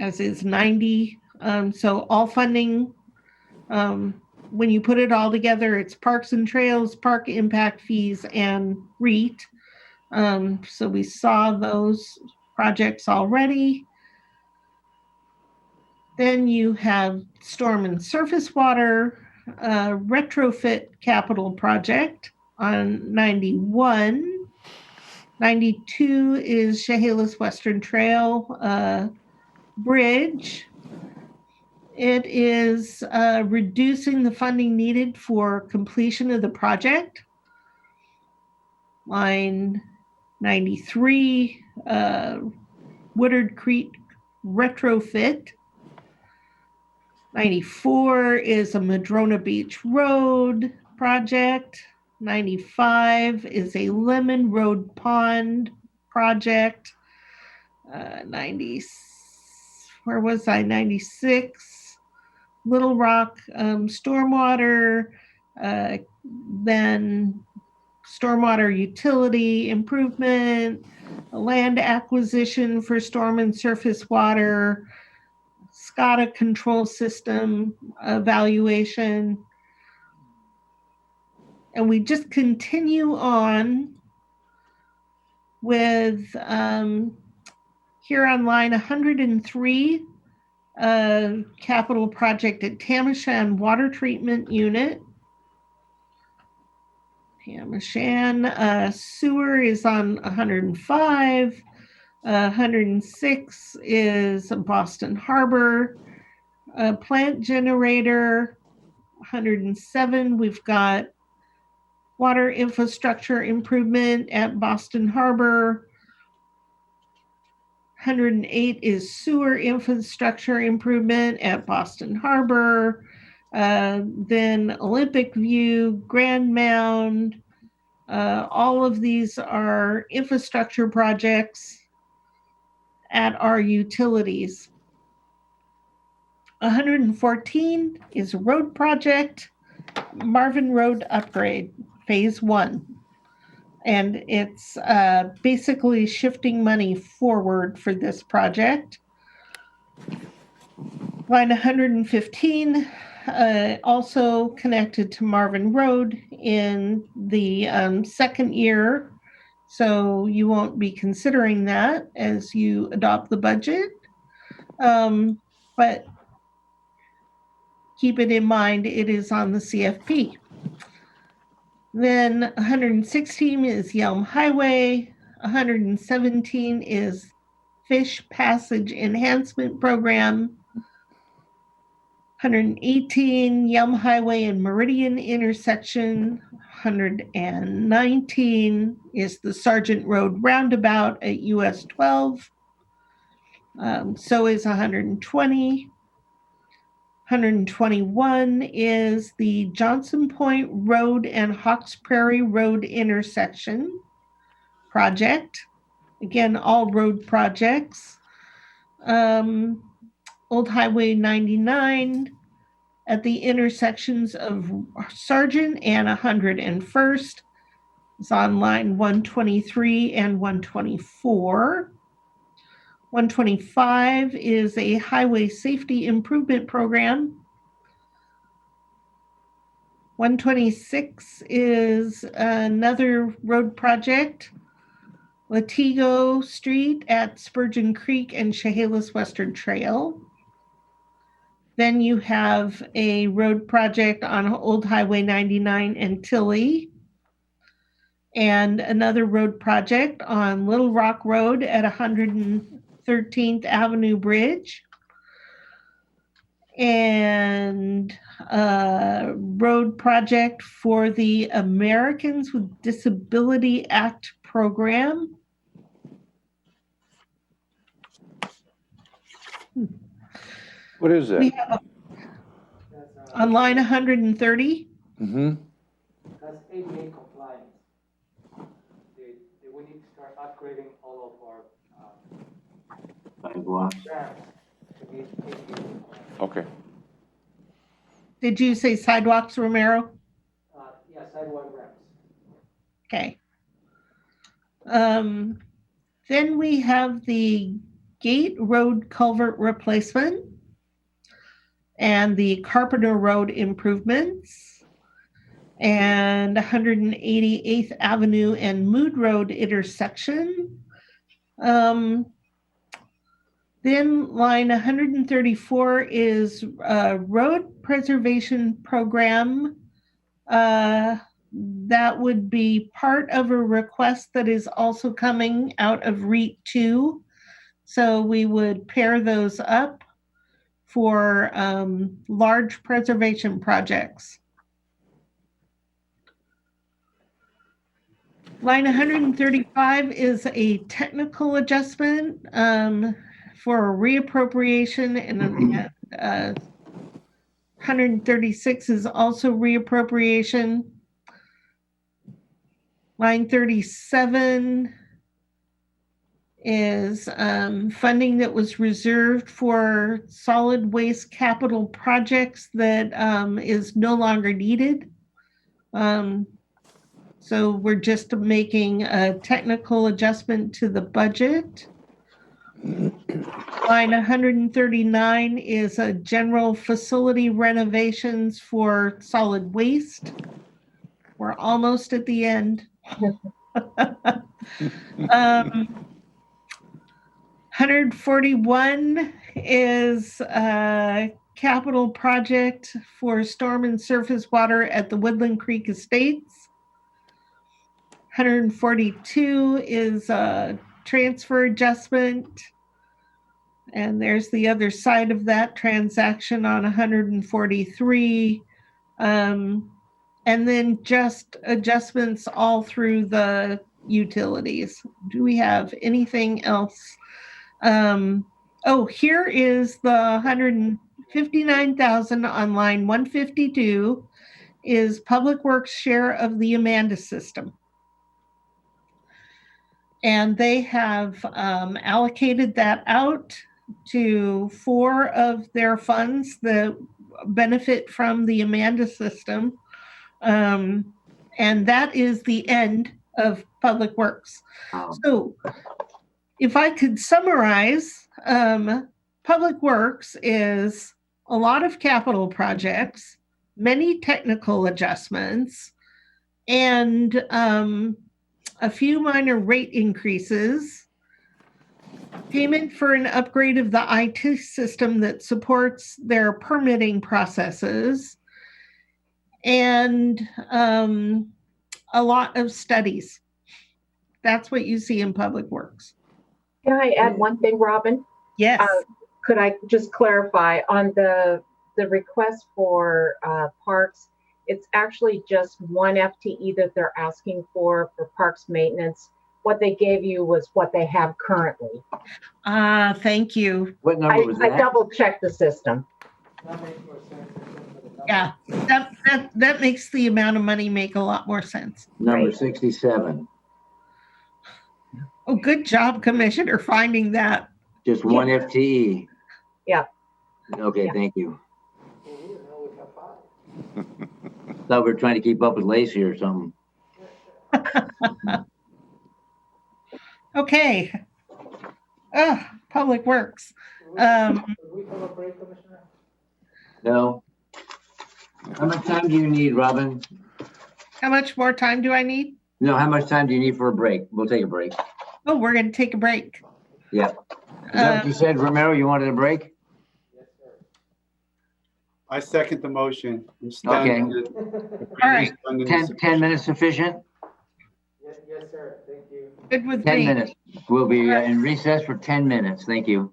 as is 90. So all funding, when you put it all together, it's Parks and Trails, Park Impact Fees, and REIT. So we saw those projects already. Then you have Storm and Surface Water retrofit capital project on 91. 92 is Chehalis Western Trail bridge. It is reducing the funding needed for completion of the project. Line 93, Woodard Creek retrofit. 94 is a Madrona Beach Road project. 95 is a Lemon Road Pond project. where was I? 96. Little Rock stormwater, then stormwater utility improvement, land acquisition for storm and surface water, SCADA control system evaluation. And we just continue on with here on line 103, capital project at Tamashan Water Treatment Unit. Tamashan sewer is on 105. 106 is Boston Harbor plant generator. 107, we've got water infrastructure improvement at Boston Harbor. 108 is sewer infrastructure improvement at Boston Harbor. Then Olympic View, Grand Mound. All of these are infrastructure projects at our utilities. 114 is a road project, Marvin Road upgrade, phase 1. And it's basically shifting money forward for this project. Line 115, also connected to Marvin Road in the second year. So you won't be considering that as you adopt the budget. But keep it in mind, it is on the CFP. Then 116 is Yelm Highway. 117 is Fish Passage Enhancement Program. 118, Yelm Highway and Meridian intersection. 119 is the Sargent Road Roundabout at US 12. So is 120. 121 is the Johnson Point Road and Hawks Prairie Road intersection project. Again, all road projects. Old Highway 99 at the intersections of Sargent and 101st. It's on line 123 and 124. 125 is a highway safety improvement program. 126 is another road project, Latigo Street at Spurgeon Creek and Chehalis Western Trail. Then you have a road project on Old Highway 99 and Tilly, and another road project on Little Rock Road at 113th Avenue Bridge, and a road project for the Americans with Disability Act program. What is We that? have on line 130. Mm-hmm. That's ADA compliance. We need to start upgrading all of our Sidewalks. ramps to be ADA compliant. Okay. Did you say sidewalks, Romero? Yeah, sidewalk ramps. Okay. Then we have the Gate Road culvert replacement and the Carpenter Road improvements and 188th Avenue and Mood Road intersection. Then line 134 is a road preservation program. That would be part of a request that is also coming out of REAP 2. So we would pair those up for large preservation projects. Line 135 is a technical adjustment for a reappropriation, and 136 is also reappropriation. Line 37 is funding that was reserved for solid waste capital projects that is no longer needed. So we're just making a technical adjustment to the budget. Line 139 is a general facility renovations for solid waste. We're almost at the end. 141 is a capital project for storm and surface water at the Woodland Creek Estates. 142 is a transfer adjustment. And there's the other side of that transaction on 143. And then just adjustments all through the utilities. Do we have anything else? Oh, here is the 159,000 on line 152 is Public Works share of the Amanda system. And they have allocated that out to 4 of their funds that benefit from the Amanda system. And that is the end of Public Works. So if I could summarize, Public Works is a lot of capital projects, many technical adjustments, and a few minor rate increases, payment for an upgrade of the IT system that supports their permitting processes, and a lot of studies. That's what you see in Public Works. Can I add one thing, Robin? Yes. Could I just clarify on the request for parks? It's actually just one FTE that they're asking for parks maintenance. What they gave you was what they have currently. Thank you. What number was I that? double checked the system. That makes more sense. Yeah, that makes the amount of money make a lot more sense. Number Right. 67. Oh, good job, Commissioner, finding that. Just one FTE. Yeah. Okay, Yeah. thank you. Thought we were trying to keep up with Lacey or something. Okay. Public Works. We have a break, Commissioner? No? How much time do you need, Robin? How much more time do I need? No, how much time do you need for a break? We'll take a break. Oh, we're going to take a break. Yeah. Is that what you said, Romero? You wanted a break? Yes, sir. I second the motion. Okay. All right. 10 minutes sufficient? Yes, sir. Thank you. Good with 10 me. minutes. We'll be in recess for 10 minutes. Thank you.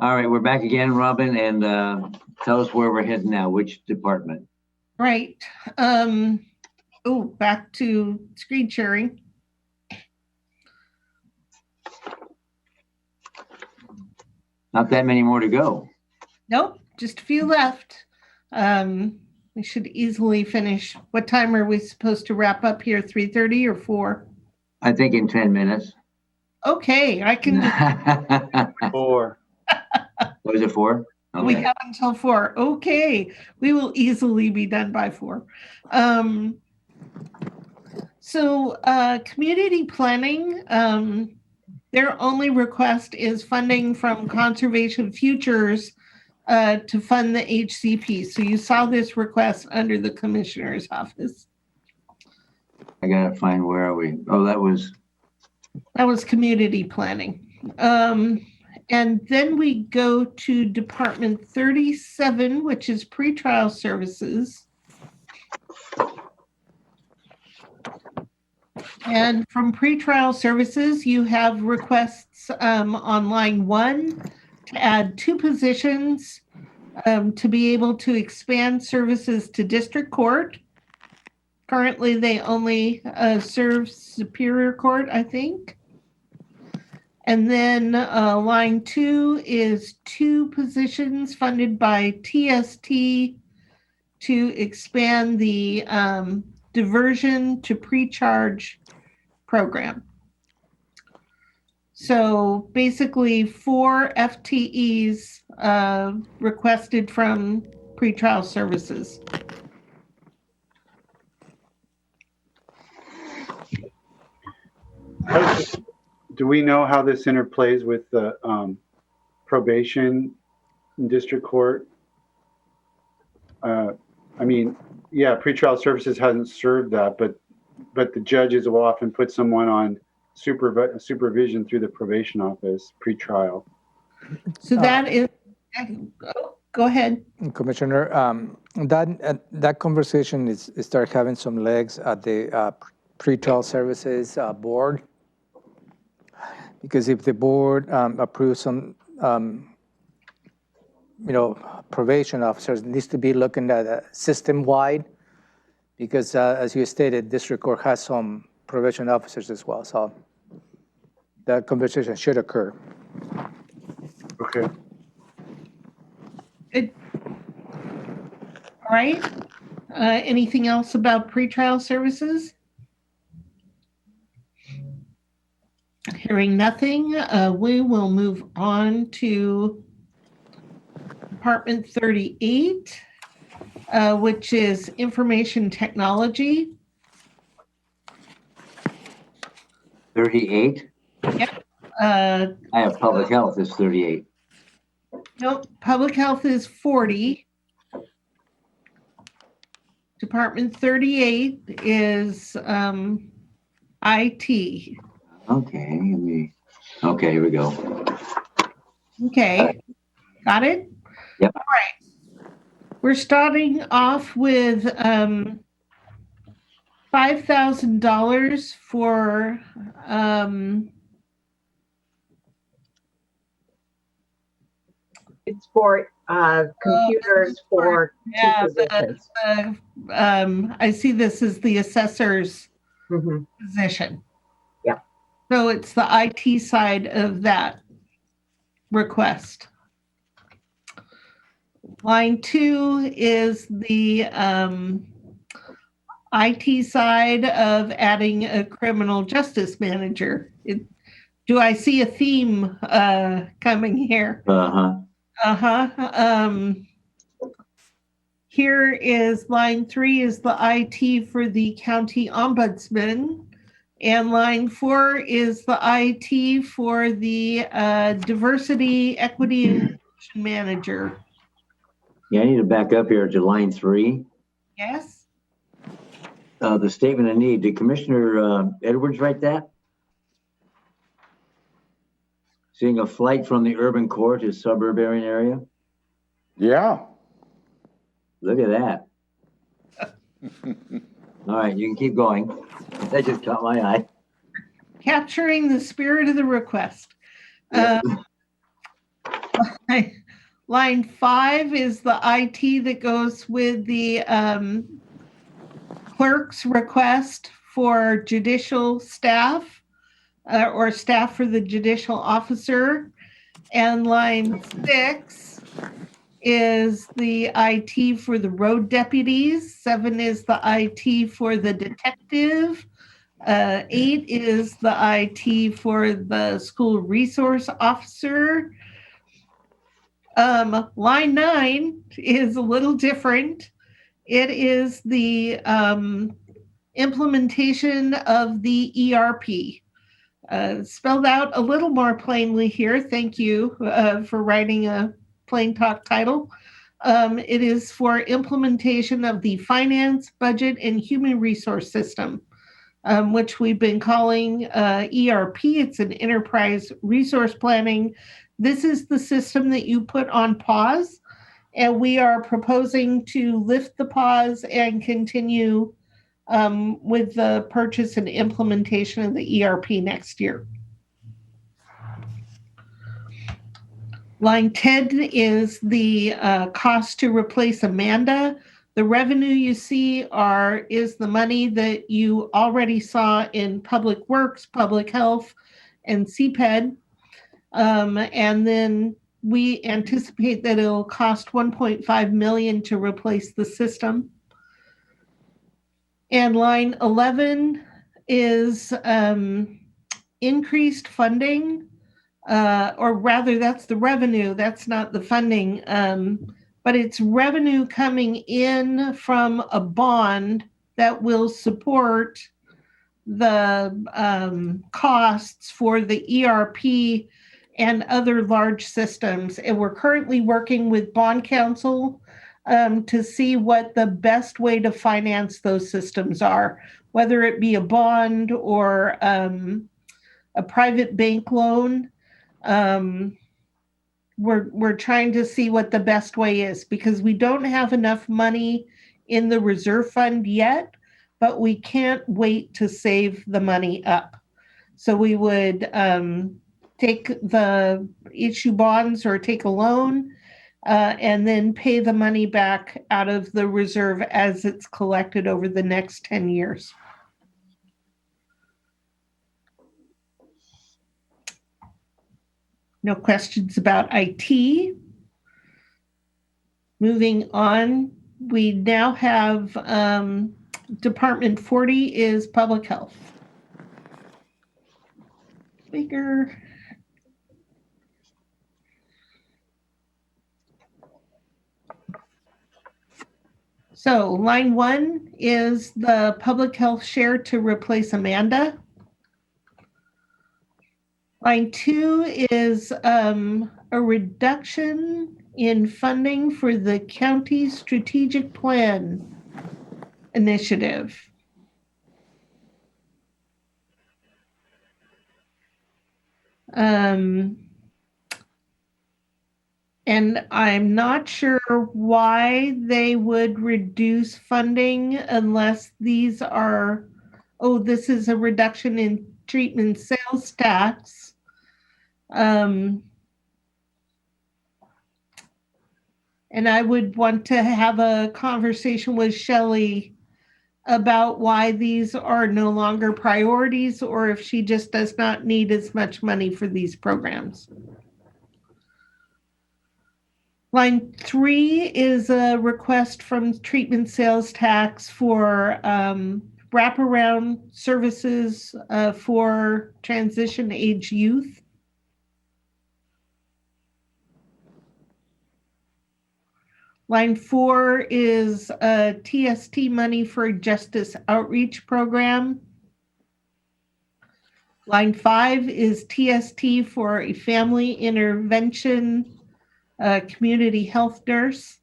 All right, we're back again, Robin, and tell us where we're heading now, which department? Right. Back to screen sharing. Not that many more to go. Nope, just a few left. We should easily finish. What time are we supposed to wrap up here? 3:30 or 4? I think in 10 minutes. Okay, I can. Or Was it 4? We Okay. have until 4. Okay, we will easily be done by 4. Community planning, their only request is funding from Conservation Futures to fund the HCP. So you saw this request under the Commissioner's office. I gotta find, where are we? Oh, that was Community planning. And then we go to Department 37, which is pretrial services. And from pretrial services, you have requests on line 1 to add 2 positions to be able to expand services to district court. Currently, they only serve Superior Court, I think. And then line 2 is 2 positions funded by TST to expand the diversion to pre-charge program. So basically 4 FTEs requested from pretrial services. do we know how this interplays with the probation in district court? I mean, yeah, pretrial services hasn't served that, but the judges will often put someone on supervision through the probation office pretrial. So that is, go ahead. Commissioner, that conversation is start having some legs at the pretrial services board, because if the board approves some, probation officers, it needs to be looking at system-wide, because as you stated, district court has some probation officers as well. So that conversation should occur. Okay. All right. Anything else about pretrial services? Hearing nothing, we will move on to Department 38, which is information technology. 38. Yep. I have public health is 38. Nope, public health is 40. Department 38 is IT. Okay, okay, here we go. Okay, got it? Yep. All right. We're starting off with $5,000 for It's for computers for 2 positions. I see this as the assessor's Mhm. position. Yeah. So it's the IT side of that request. Line 2 is the IT side of adding a criminal justice manager. Do I see a theme coming here? Here is line 3 is the IT for the county ombudsman, and line 4 is the IT for the diversity, equity, and inclusion manager. Yeah, I need to back up here to line 3. Yes? The statement of need. Did Commissioner Edwards write that? Seeing a flight from the urban core to suburban area. Yeah. Look at that. All right, you can keep going. That just caught my eye. Capturing the spirit of the request. Line 5 is the IT that goes with the clerk's request for judicial staff or staff for the judicial officer. And line 6 is the IT for the road deputies. 7 is the IT for the detective. 8 is the IT for the school resource officer. Line 9 is a little different. It is the implementation of the ERP. Spelled out a little more plainly here. Thank you for writing a plain talk title. It is for implementation of the finance, budget, and human resource system, which we've been calling ERP. It's an enterprise resource planning. This is the system that you put on pause, and we are proposing to lift the pause and continue with the purchase and implementation of the ERP next year. Line 10 is the cost to replace Amanda. The revenue you see is the money that you already saw in Public Works, Public Health, and Cped. And then we anticipate that it'll cost $1.5 million to replace the system. And line 11 is increased funding, or rather that's the revenue, that's not the funding, but it's revenue coming in from a bond that will support the costs for the ERP and other large systems. And we're currently working with bond counsel to see what the best way to finance those systems are, whether it be a bond or a private bank loan. We're trying to see what the best way is, because we don't have enough money in the reserve fund yet, but we can't wait to save the money up. So we would issue bonds or take a loan and then pay the money back out of the reserve as it's collected over the next 10 years. No questions about IT. Moving on, we now have Department 40 is Public Health. Speaker. So line 1 is the public health share to replace Amanda. Line 2 is a reduction in funding for the county strategic plan initiative. And I'm not sure why they would reduce funding unless these are, this is a reduction in treatment sales tax. And I would want to have a conversation with Shelley about why these are no longer priorities, or if she just does not need as much money for these programs. Line 3 is a request from treatment sales tax for wraparound services for transition age youth. Line 4 is TST money for Justice Outreach Program. Line 5 is TST for a family intervention community health nurse.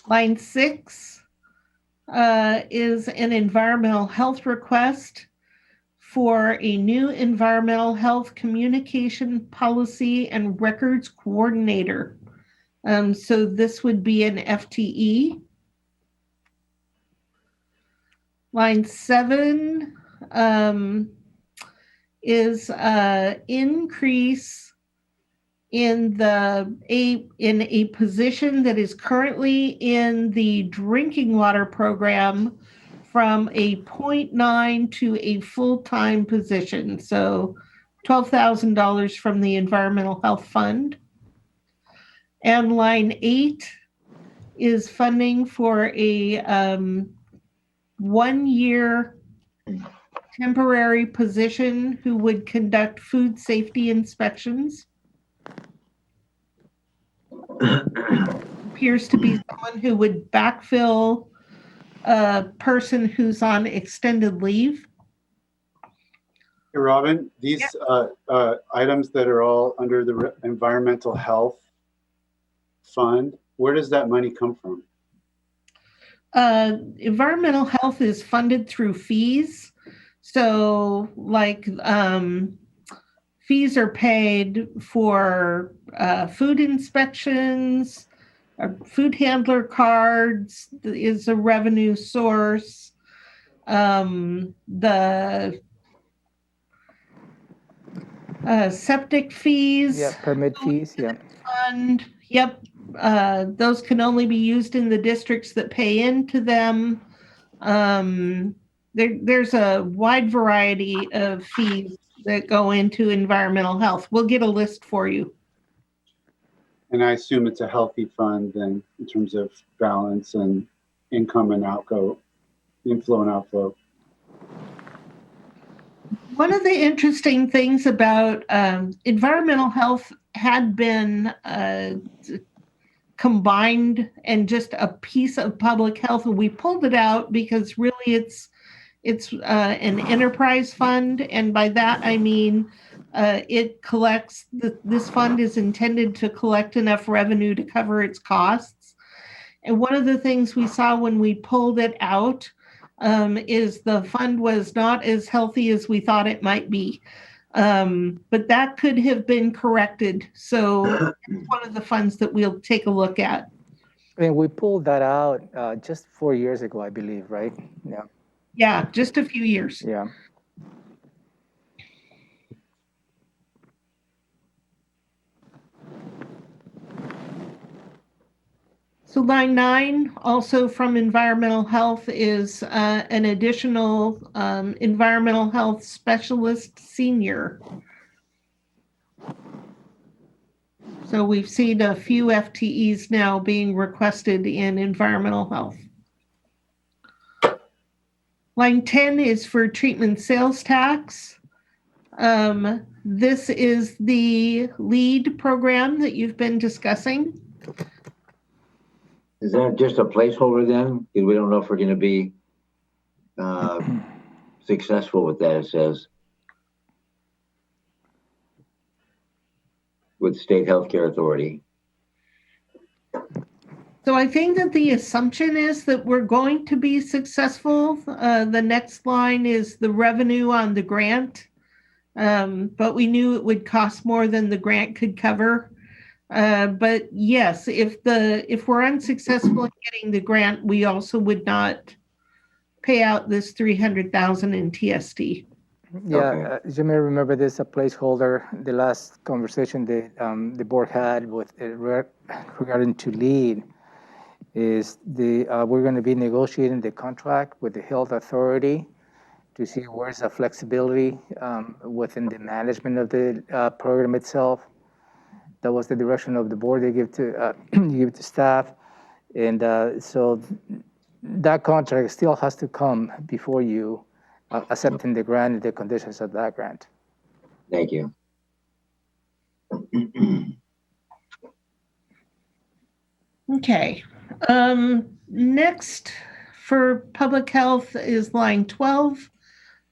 Line 6 is an environmental health request for a new environmental health communication policy and records coordinator. So this would be an FTE. Line 7 is increase in a position that is currently in the drinking water program from a 0.9 to a full-time position. So $12,000 from the Environmental Health Fund. And line 8 is funding for a 1-year temporary position who would conduct food safety inspections. Appears to be someone who would backfill a person who's on extended leave. Hey, Robin, these items that are all under the Environmental Health Fund, where does that money come from? Environmental health is funded through fees. So like fees are paid for food inspections, food handler cards is a revenue source. The septic fees. Yeah, permit fees, yeah. Fund, yep. Those can only be used in the districts that pay into them. There's a wide variety of fees that go into environmental health. We'll get a list for you. And I assume it's a healthy fund then in terms of balance and income and outgo, inflow and outflow. One of the interesting things about environmental health had been combined and just a piece of public health, and we pulled it out because really it's an enterprise fund, and by that I mean it collects. This fund is intended to collect enough revenue to cover its costs. And one of the things we saw when we pulled it out is the fund was not as healthy as we thought it might be. But that could have been corrected. So it's one of the funds that we'll take a look at. I mean, we pulled that out just 4 years ago, I believe, right? Yeah. Yeah, just a few years. Yeah. So line 9, also from environmental health, is an additional environmental health specialist senior. So we've seen a few FTEs now being requested in environmental health. Line 10 is for treatment sales tax. This is the LEAD program that you've been discussing. Is that just a placeholder then? Because we don't know if we're going to be successful with that, it says. With State Healthcare Authority. So I think that the assumption is that we're going to be successful. The next line is the revenue on the grant. But we knew it would cost more than the grant could cover. But yes, if we're unsuccessful in getting the grant, we also would not pay out this $300,000 in TST. Yeah, you may remember this a placeholder. The last conversation the board had with regarding to LEAD is we're going to be negotiating the contract with the health authority to see where's the flexibility within the management of the program itself. That was the direction of the board. They give to give to staff, and so that contract still has to come before you accepting the grant and the conditions of that grant. Thank you. Okay. Next for public health is line 12.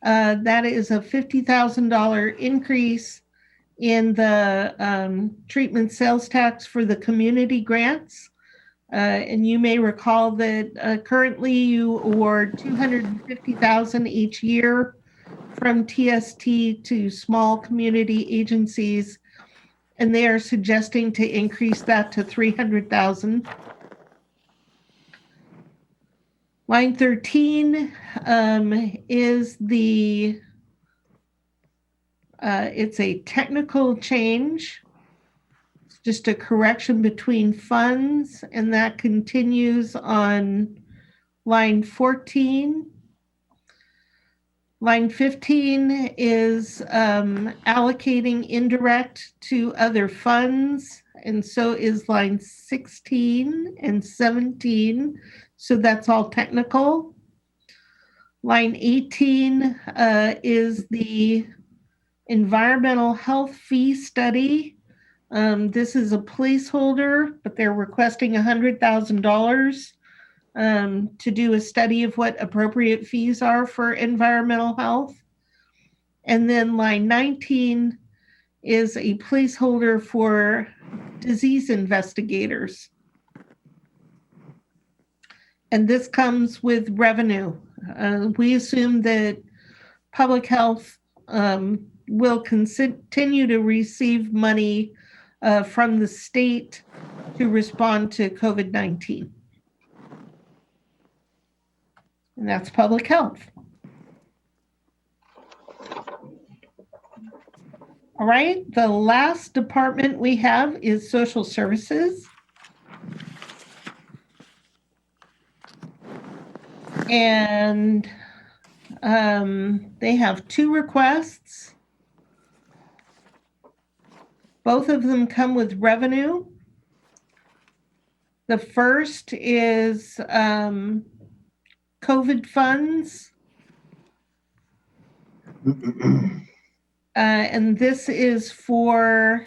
That is a $50,000 increase in the treatment sales tax for the community grants. And you may recall that currently you award $250,000 each year from TST to small community agencies, and they are suggesting to increase that to $300,000. Line 13 is the It's a technical change. It's just a correction between funds, and that continues on line 14. Line 15 is allocating indirect to other funds, and so is line 16 and 17. So that's all technical. Line 18 is the environmental health fee study. This is a placeholder, but they're requesting $100,000 to do a study of what appropriate fees are for environmental health. And then line 19 is a placeholder for disease investigators. And this comes with revenue. We assume that public health will continue to receive money from the state to respond to COVID-19. And that's public health. All right, the last department we have is social services. And they have 2 requests. Both of them come with revenue. The first is COVID funds. And this is for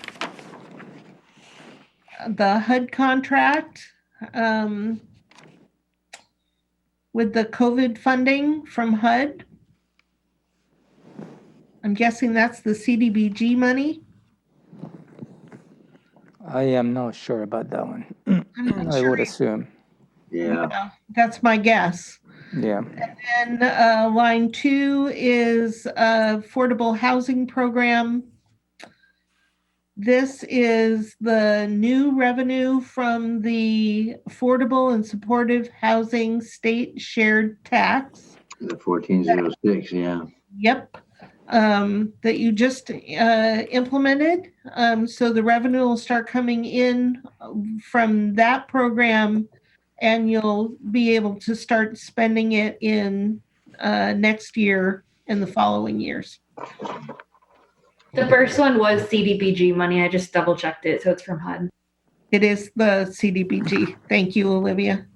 the HUD contract with the COVID funding from HUD. I'm guessing that's the CDBG money. I am not sure about that one. I'm not I sure. would assume. Yeah. That's my guess. Yeah. And line 2 is affordable housing program. This is the new revenue from the Affordable and Supportive Housing State Shared Tax. The 1406, yeah. Yep. That you just implemented. So the revenue will start coming in from that program, and you'll be able to start spending it in next year and the following years. The first one was CDBG money. I just double checked it, so it's from HUD. It is the CDBG. Thank you, Olivia.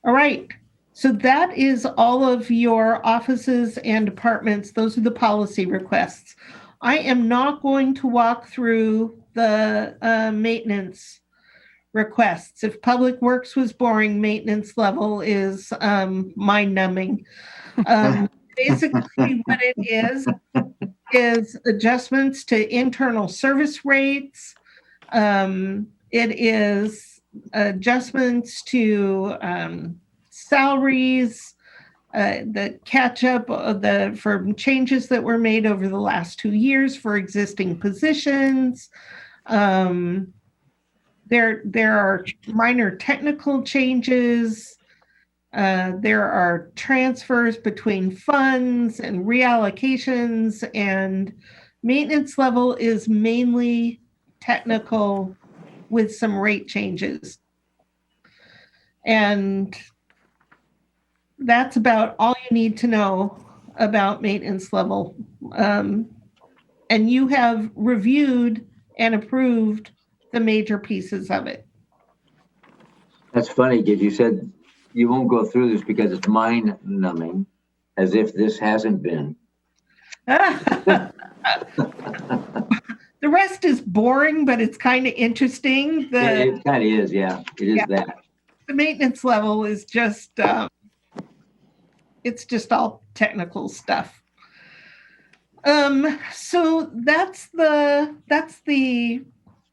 All right. So that is all of your offices and departments. Those are the policy requests. I am not going to walk through the maintenance requests. If Public Works was boring, maintenance level is mind-numbing. Basically what it is adjustments to internal service rates. It is adjustments to salaries, the catch up for changes that were made over the last 2 years for existing positions. There are minor technical changes. There are transfers between funds and reallocations, and maintenance level is mainly technical with some rate changes. And that's about all you need to know about maintenance level. And you have reviewed and approved the major pieces of it. That's funny because you said you won't go through this because it's mind numbing, as if this hasn't been. The rest is boring, but it's kind of interesting. It kind of is, yeah. It is that. The maintenance level is just, it's just all technical stuff. So that's the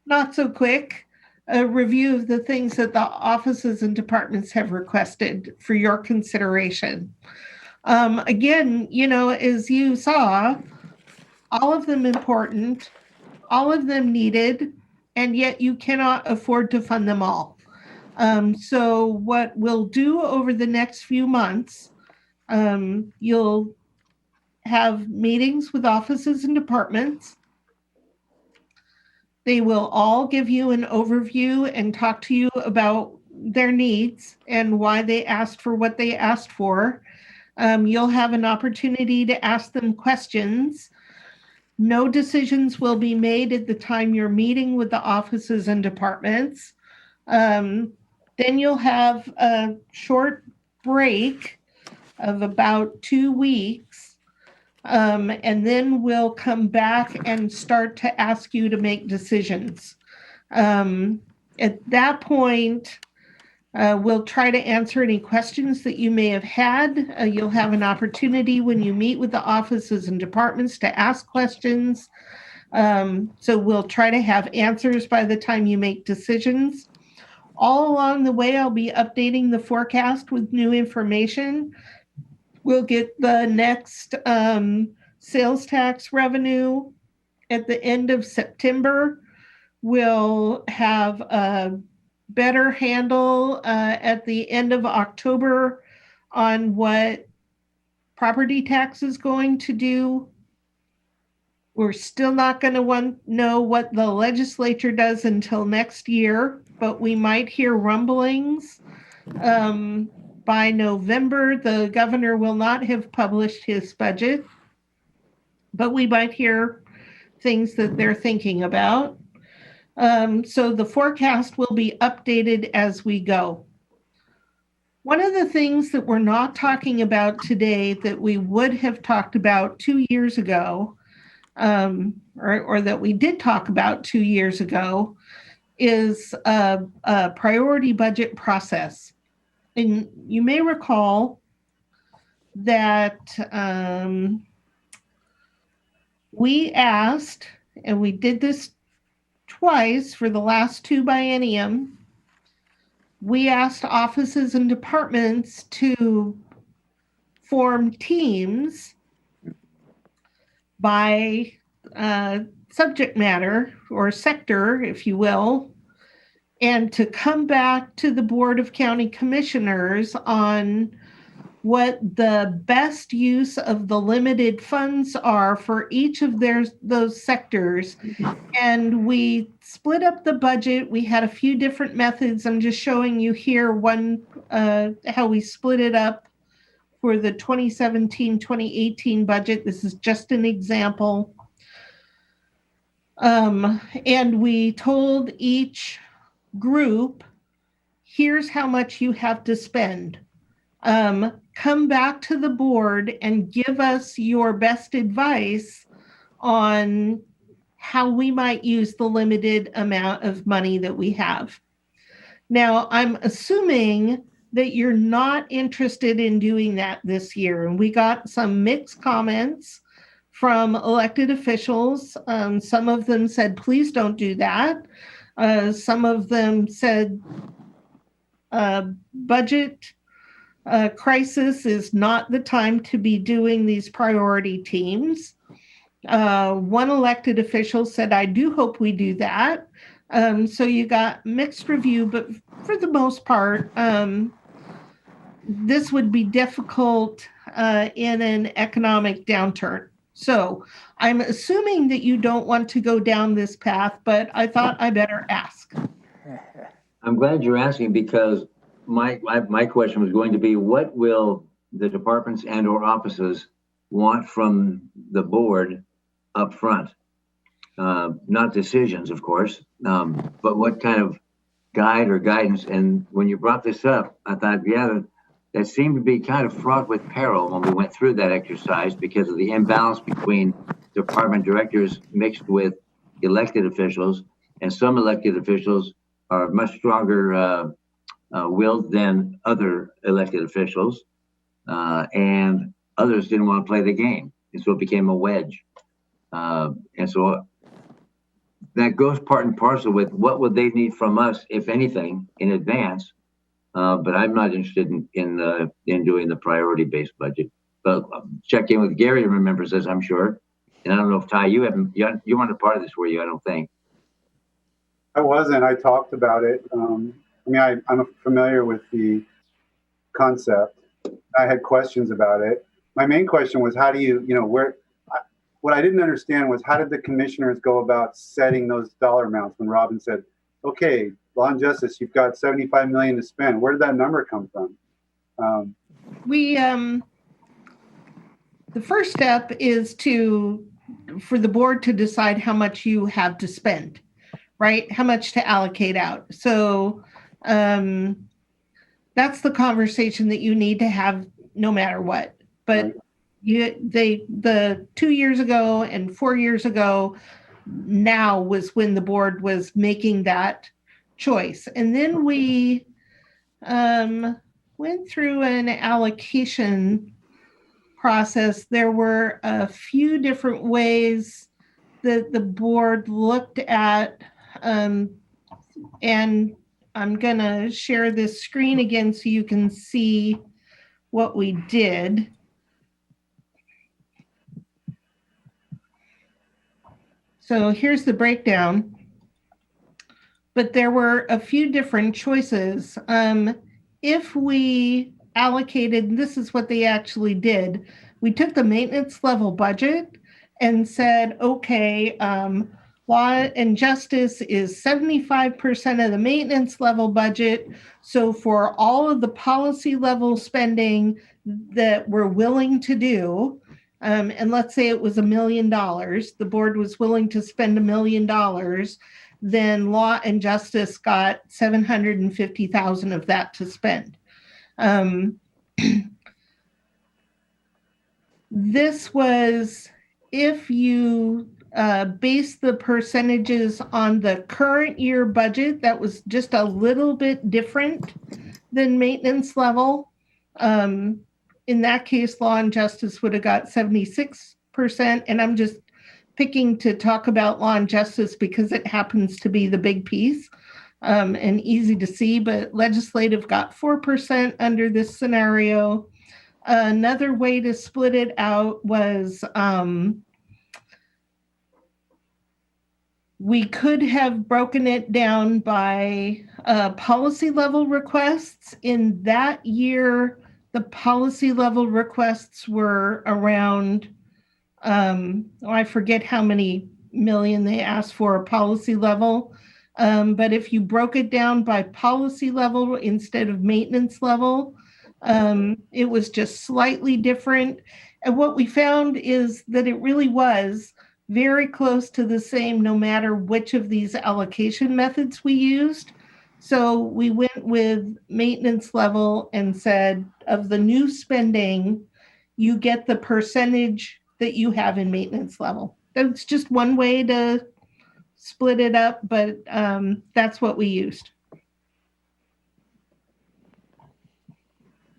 not so quick review of the things that the offices and departments have requested for your consideration. Again, as you saw, all of them important, all of them needed, and yet you cannot afford to fund them all. So what we'll do over the next few months, you'll have meetings with offices and departments. They will all give you an overview and talk to you about their needs and why they asked for what they asked for. You'll have an opportunity to ask them questions. No decisions will be made at the time you're meeting with the offices and departments. Then you'll have a short break of about 2 weeks. And then we'll come back and start to ask you to make decisions. At that point, we'll try to answer any questions that you may have had. You'll have an opportunity when you meet with the offices and departments to ask questions. So we'll try to have answers by the time you make decisions. All along the way, I'll be updating the forecast with new information. We'll get the next sales tax revenue at the end of September. We'll have a better handle at the end of October on what property tax is going to do. We're still not going to know what the legislature does until next year, but we might hear rumblings. By November, the governor will not have published his budget, but we might hear things that they're thinking about. So the forecast will be updated as we go. One of the things that we're not talking about today that we would have talked about 2 years ago, or that we did talk about 2 years ago, is a priority budget process. And you may recall that we asked, and we did this twice for the last 2 biennium, we asked offices and departments to form teams by subject matter or sector, if you will, and to come back to the Board of County Commissioners on what the best use of the limited funds are for each of those sectors. And we split up the budget. We had a few different methods. I'm just showing you here how we split it up for the 2017-2018 budget. This is just an example. And we told each group, here's how much you have to spend. Come back to the board and give us your best advice on how we might use the limited amount of money that we have. Now, I'm assuming that you're not interested in doing that this year. And we got some mixed comments from elected officials. Some of them said, please don't do that. Some of them said, budget crisis is not the time to be doing these priority teams. One elected official said, I do hope we do that. So you got mixed review, but for the most part, this would be difficult in an economic downturn. So I'm assuming that you don't want to go down this path, but I thought I better ask. I'm glad you're asking, because my question was going to be, what will the departments and or offices want from the board up front? Not decisions, of course, but what kind of guide or guidance? And when you brought this up, I thought, yeah, that seemed to be kind of fraught with peril when we went through that exercise, because of the imbalance between department directors mixed with elected officials. And some elected officials are much stronger willed than other elected officials, and others didn't want to play the game. And so it became a wedge. And so that goes part and parcel with what would they need from us, if anything, in advance. But I'm not interested in doing the priority-based budget. But check in with Gary, remembers this, I'm sure. And I don't know if Ty, you weren't a part of this, were you? I don't think. I wasn't. I talked about it. I'm familiar with the concept. I had questions about it. my main question was, how do you, what I didn't understand was, how did the commissioners go about setting those dollar amounts when Robin said, okay, Law and Justice, you've got 75 million to spend. Where did that number come from? The first step is for the board to decide how much you have to spend, right? How much to allocate out. So that's the conversation that you need to have no matter what. But the 2 years ago and 4 years ago, now was when the board was making that choice. And then we went through an allocation process. There were a few different ways that the board looked at, and I'm gonna share this screen again so you can see what we did. So here's the breakdown, but there were a few different choices. If we allocated, this is what they actually did. We took the maintenance level budget and said, okay, Law and Justice is 75% of the maintenance level budget. So for all of the policy level spending that we're willing to do, and let's say it was $1 million, the board was willing to spend $1 million, then Law and Justice got 750,000 of that to spend. This was if you base the percentages on the current year budget, that was just a little bit different than maintenance level. In that case, Law and Justice would have got 76%. And I'm just picking to talk about Law and Justice because it happens to be the big piece and easy to see, but legislative got 4% under this scenario. Another way to split it out was we could have broken it down by policy level requests. In that year, the policy level requests were around, I forget how many million they asked for a policy level. But if you broke it down by policy level instead of maintenance level, it was just slightly different. And what we found is that it really was very close to the same no matter which of these allocation methods we used. So we went with maintenance level and said, of the new spending, you get the percentage that you have in maintenance level. That's just one way to split it up, but that's what we used.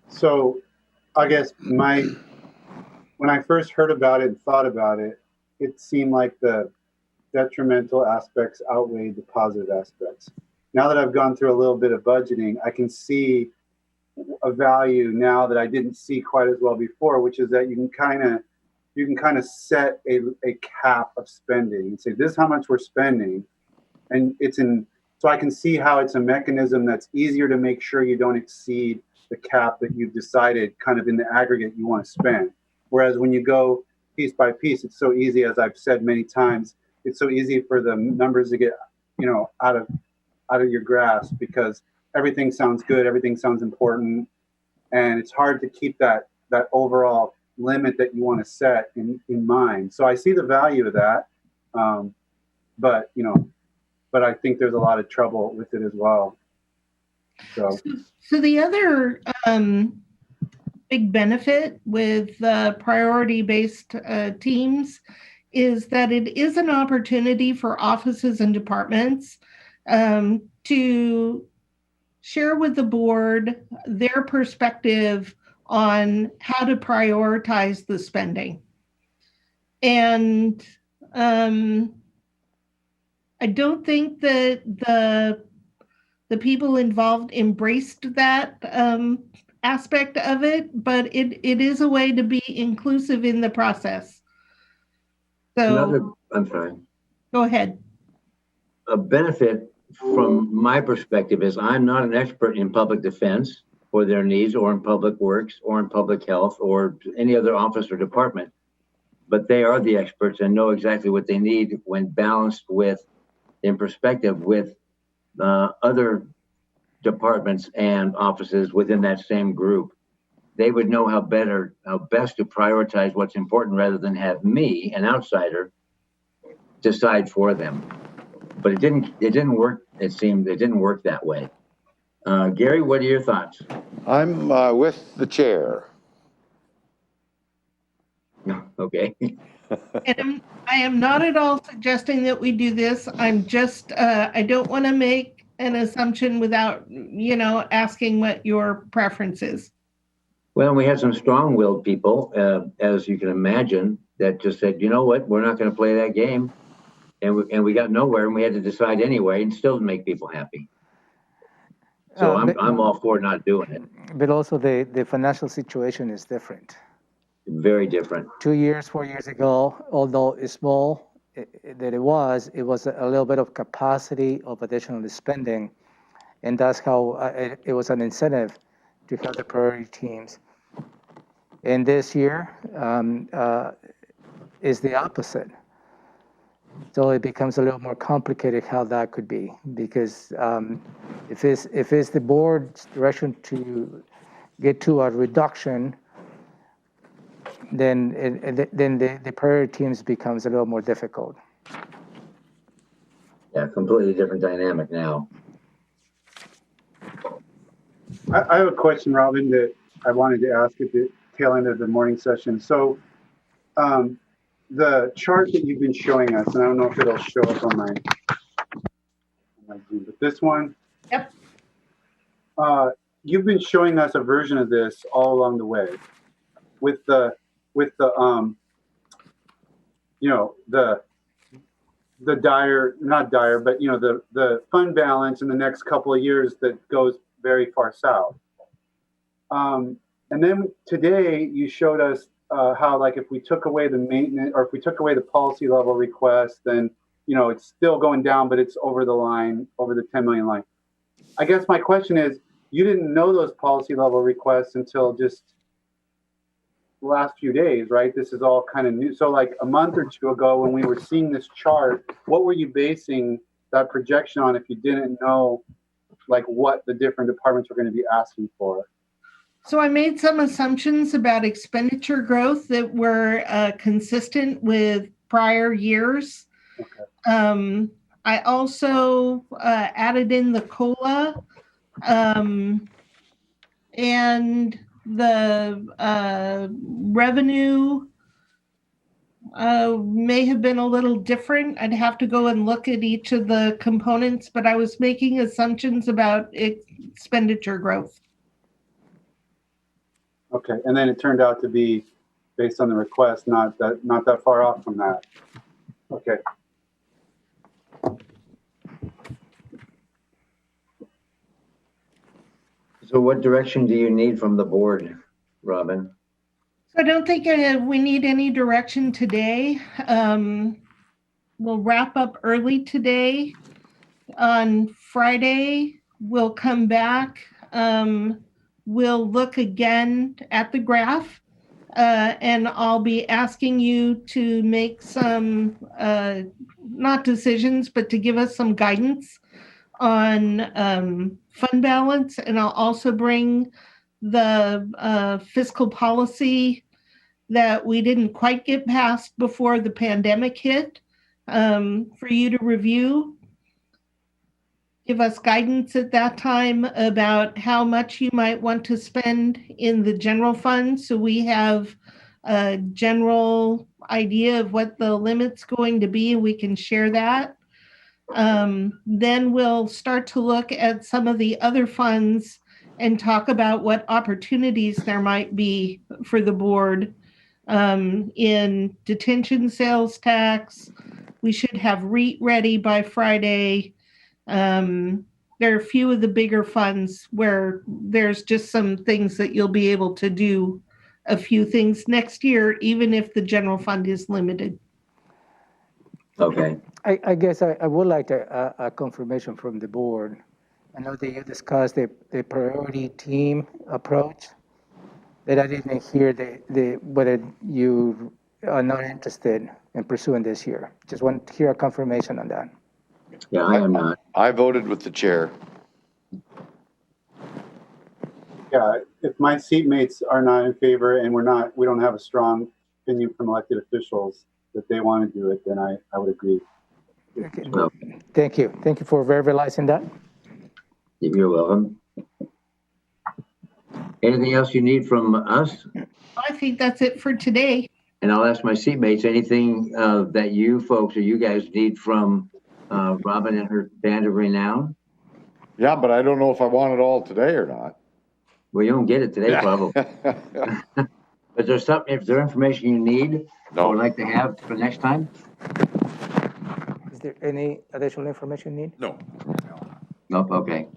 So I guess when I first heard about it and thought about it, it seemed like the detrimental aspects outweighed the positive aspects. Now that I've gone through a little bit of budgeting, I can see a value now that I didn't see quite as well before, which is that you can kind of set a cap of spending and say, this is how much we're spending. And so I can see how it's a mechanism that's easier to make sure you don't exceed the cap that you've decided kind of in the aggregate you want to spend. Whereas when you go piece by piece, it's so easy, as I've said many times, it's so easy for the numbers to get, out of your grasp because everything sounds good, everything sounds important, and it's hard to keep that overall limit that you want to set in mind. So I see the value of that, but I think there's a lot of trouble with it as well. So the other big benefit with priority-based teams is that it is an opportunity for offices and departments to share with the board their perspective on how to prioritize the spending. And I don't think that the people involved embraced that aspect of it, but it is a way to be inclusive in the process. So I'm sorry. Go ahead. A benefit from my perspective is I'm not an expert in public defense for their needs, or in public works, or in public health, or any other office or department. But they are the experts and know exactly what they need when balanced with, in perspective, with other departments and offices within that same group. They would know how best to prioritize what's important rather than have me, an outsider, decide for them. But it didn't work. It didn't work that way. Gary, what are your thoughts? I'm with the chair. Okay. And I am not at all suggesting that we do this. I'm just, I don't want to make an assumption without, asking what your preference is. Well, we had some strong-willed people, as you can imagine, that just said, you know what, we're not going to play that game. And we got nowhere, and we had to decide anyway, and still make people happy. So I'm all for not doing it. But also the financial situation is different. Very different. 2 years, 4 years ago, although it's small, it was a little bit of capacity of additional spending. And that's how it was an incentive to have the priority teams. And this year is the opposite. So it becomes a little more complicated how that could be, because if it's the board's direction to get to a reduction, then the priority teams becomes a little more difficult. Yeah, completely different dynamic now. I have a question, Robin, that I wanted to ask at the tail end of the morning session. So the chart that you've been showing us, and I don't know if it'll show up on my Zoom, but this one. Yep. You've been showing us a version of this all along the way with the not dire, but the fund balance in the next couple of years that goes very far south. And then today you showed us how, like, if we took away the maintenance, or if we took away the policy level request, then it's still going down, but it's over the line, over the 10 million line. I guess my question is, you didn't know those policy level requests until just the last few days, right? This is all kind of new. So like a month or two ago when we were seeing this chart, what were you basing that projection on if you didn't know like what the different departments were going to be asking for? So I made some assumptions about expenditure growth that were consistent with prior years. Okay. I also added in the COLA and the revenue may have been a little different. I'd have to go and look at each of the components, but I was making assumptions about expenditure growth. Okay, and then it turned out to be based on the request, not that far off from that. Okay. So what direction do you need from the board, Robin? So I don't think we need any direction today. We'll wrap up early today. On Friday, we'll come back. We'll look again at the graph, and I'll be asking you to make some, not decisions, but to give us some guidance on fund balance. And I'll also bring the fiscal policy that we didn't quite get past before the pandemic hit for you to review. Give us guidance at that time about how much you might want to spend in the general fund, so we have a general idea of what the limit's going to be. We can share that. Then we'll start to look at some of the other funds and talk about what opportunities there might be for the board in detention sales tax. We should have REIT ready by Friday. There are a few of the bigger funds where there's just some things that you'll be able to do a few things next year, even if the general fund is limited. Okay. I guess I would like a confirmation from the board I know that you discussed the priority team approach, that I didn't hear whether you are not interested in pursuing this year. Just want to hear a confirmation on that. Yeah, I am not. I voted with the chair. Yeah, if my seatmates are not in favor and we don't have a strong opinion from elected officials that they want to do it, then I would agree. Okay. Well, Thank you. Thank you for verbalizing that. you're welcome. Anything else you need from us? I think that's it for today. And I'll ask my seatmates, anything that you folks or you guys need from Robin and her band of renown? Yeah, but I don't know if I want it all today or not. Well, you don't get it today, Yeah. probably. But there's something, if there's information you need or would No, like to have for next time? Is there any additional information you need? no. Nope, okay.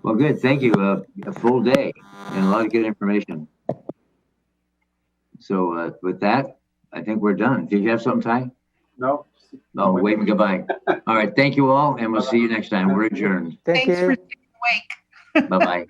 Well, good, thank you. A full day and a lot of good information. So with that, I think we're done. Did you have something, Ty? No? No, waving goodbye. All right, thank you all, and we'll see you next time. We're adjourned. Thank Thanks you. for staying awake. Bye-bye.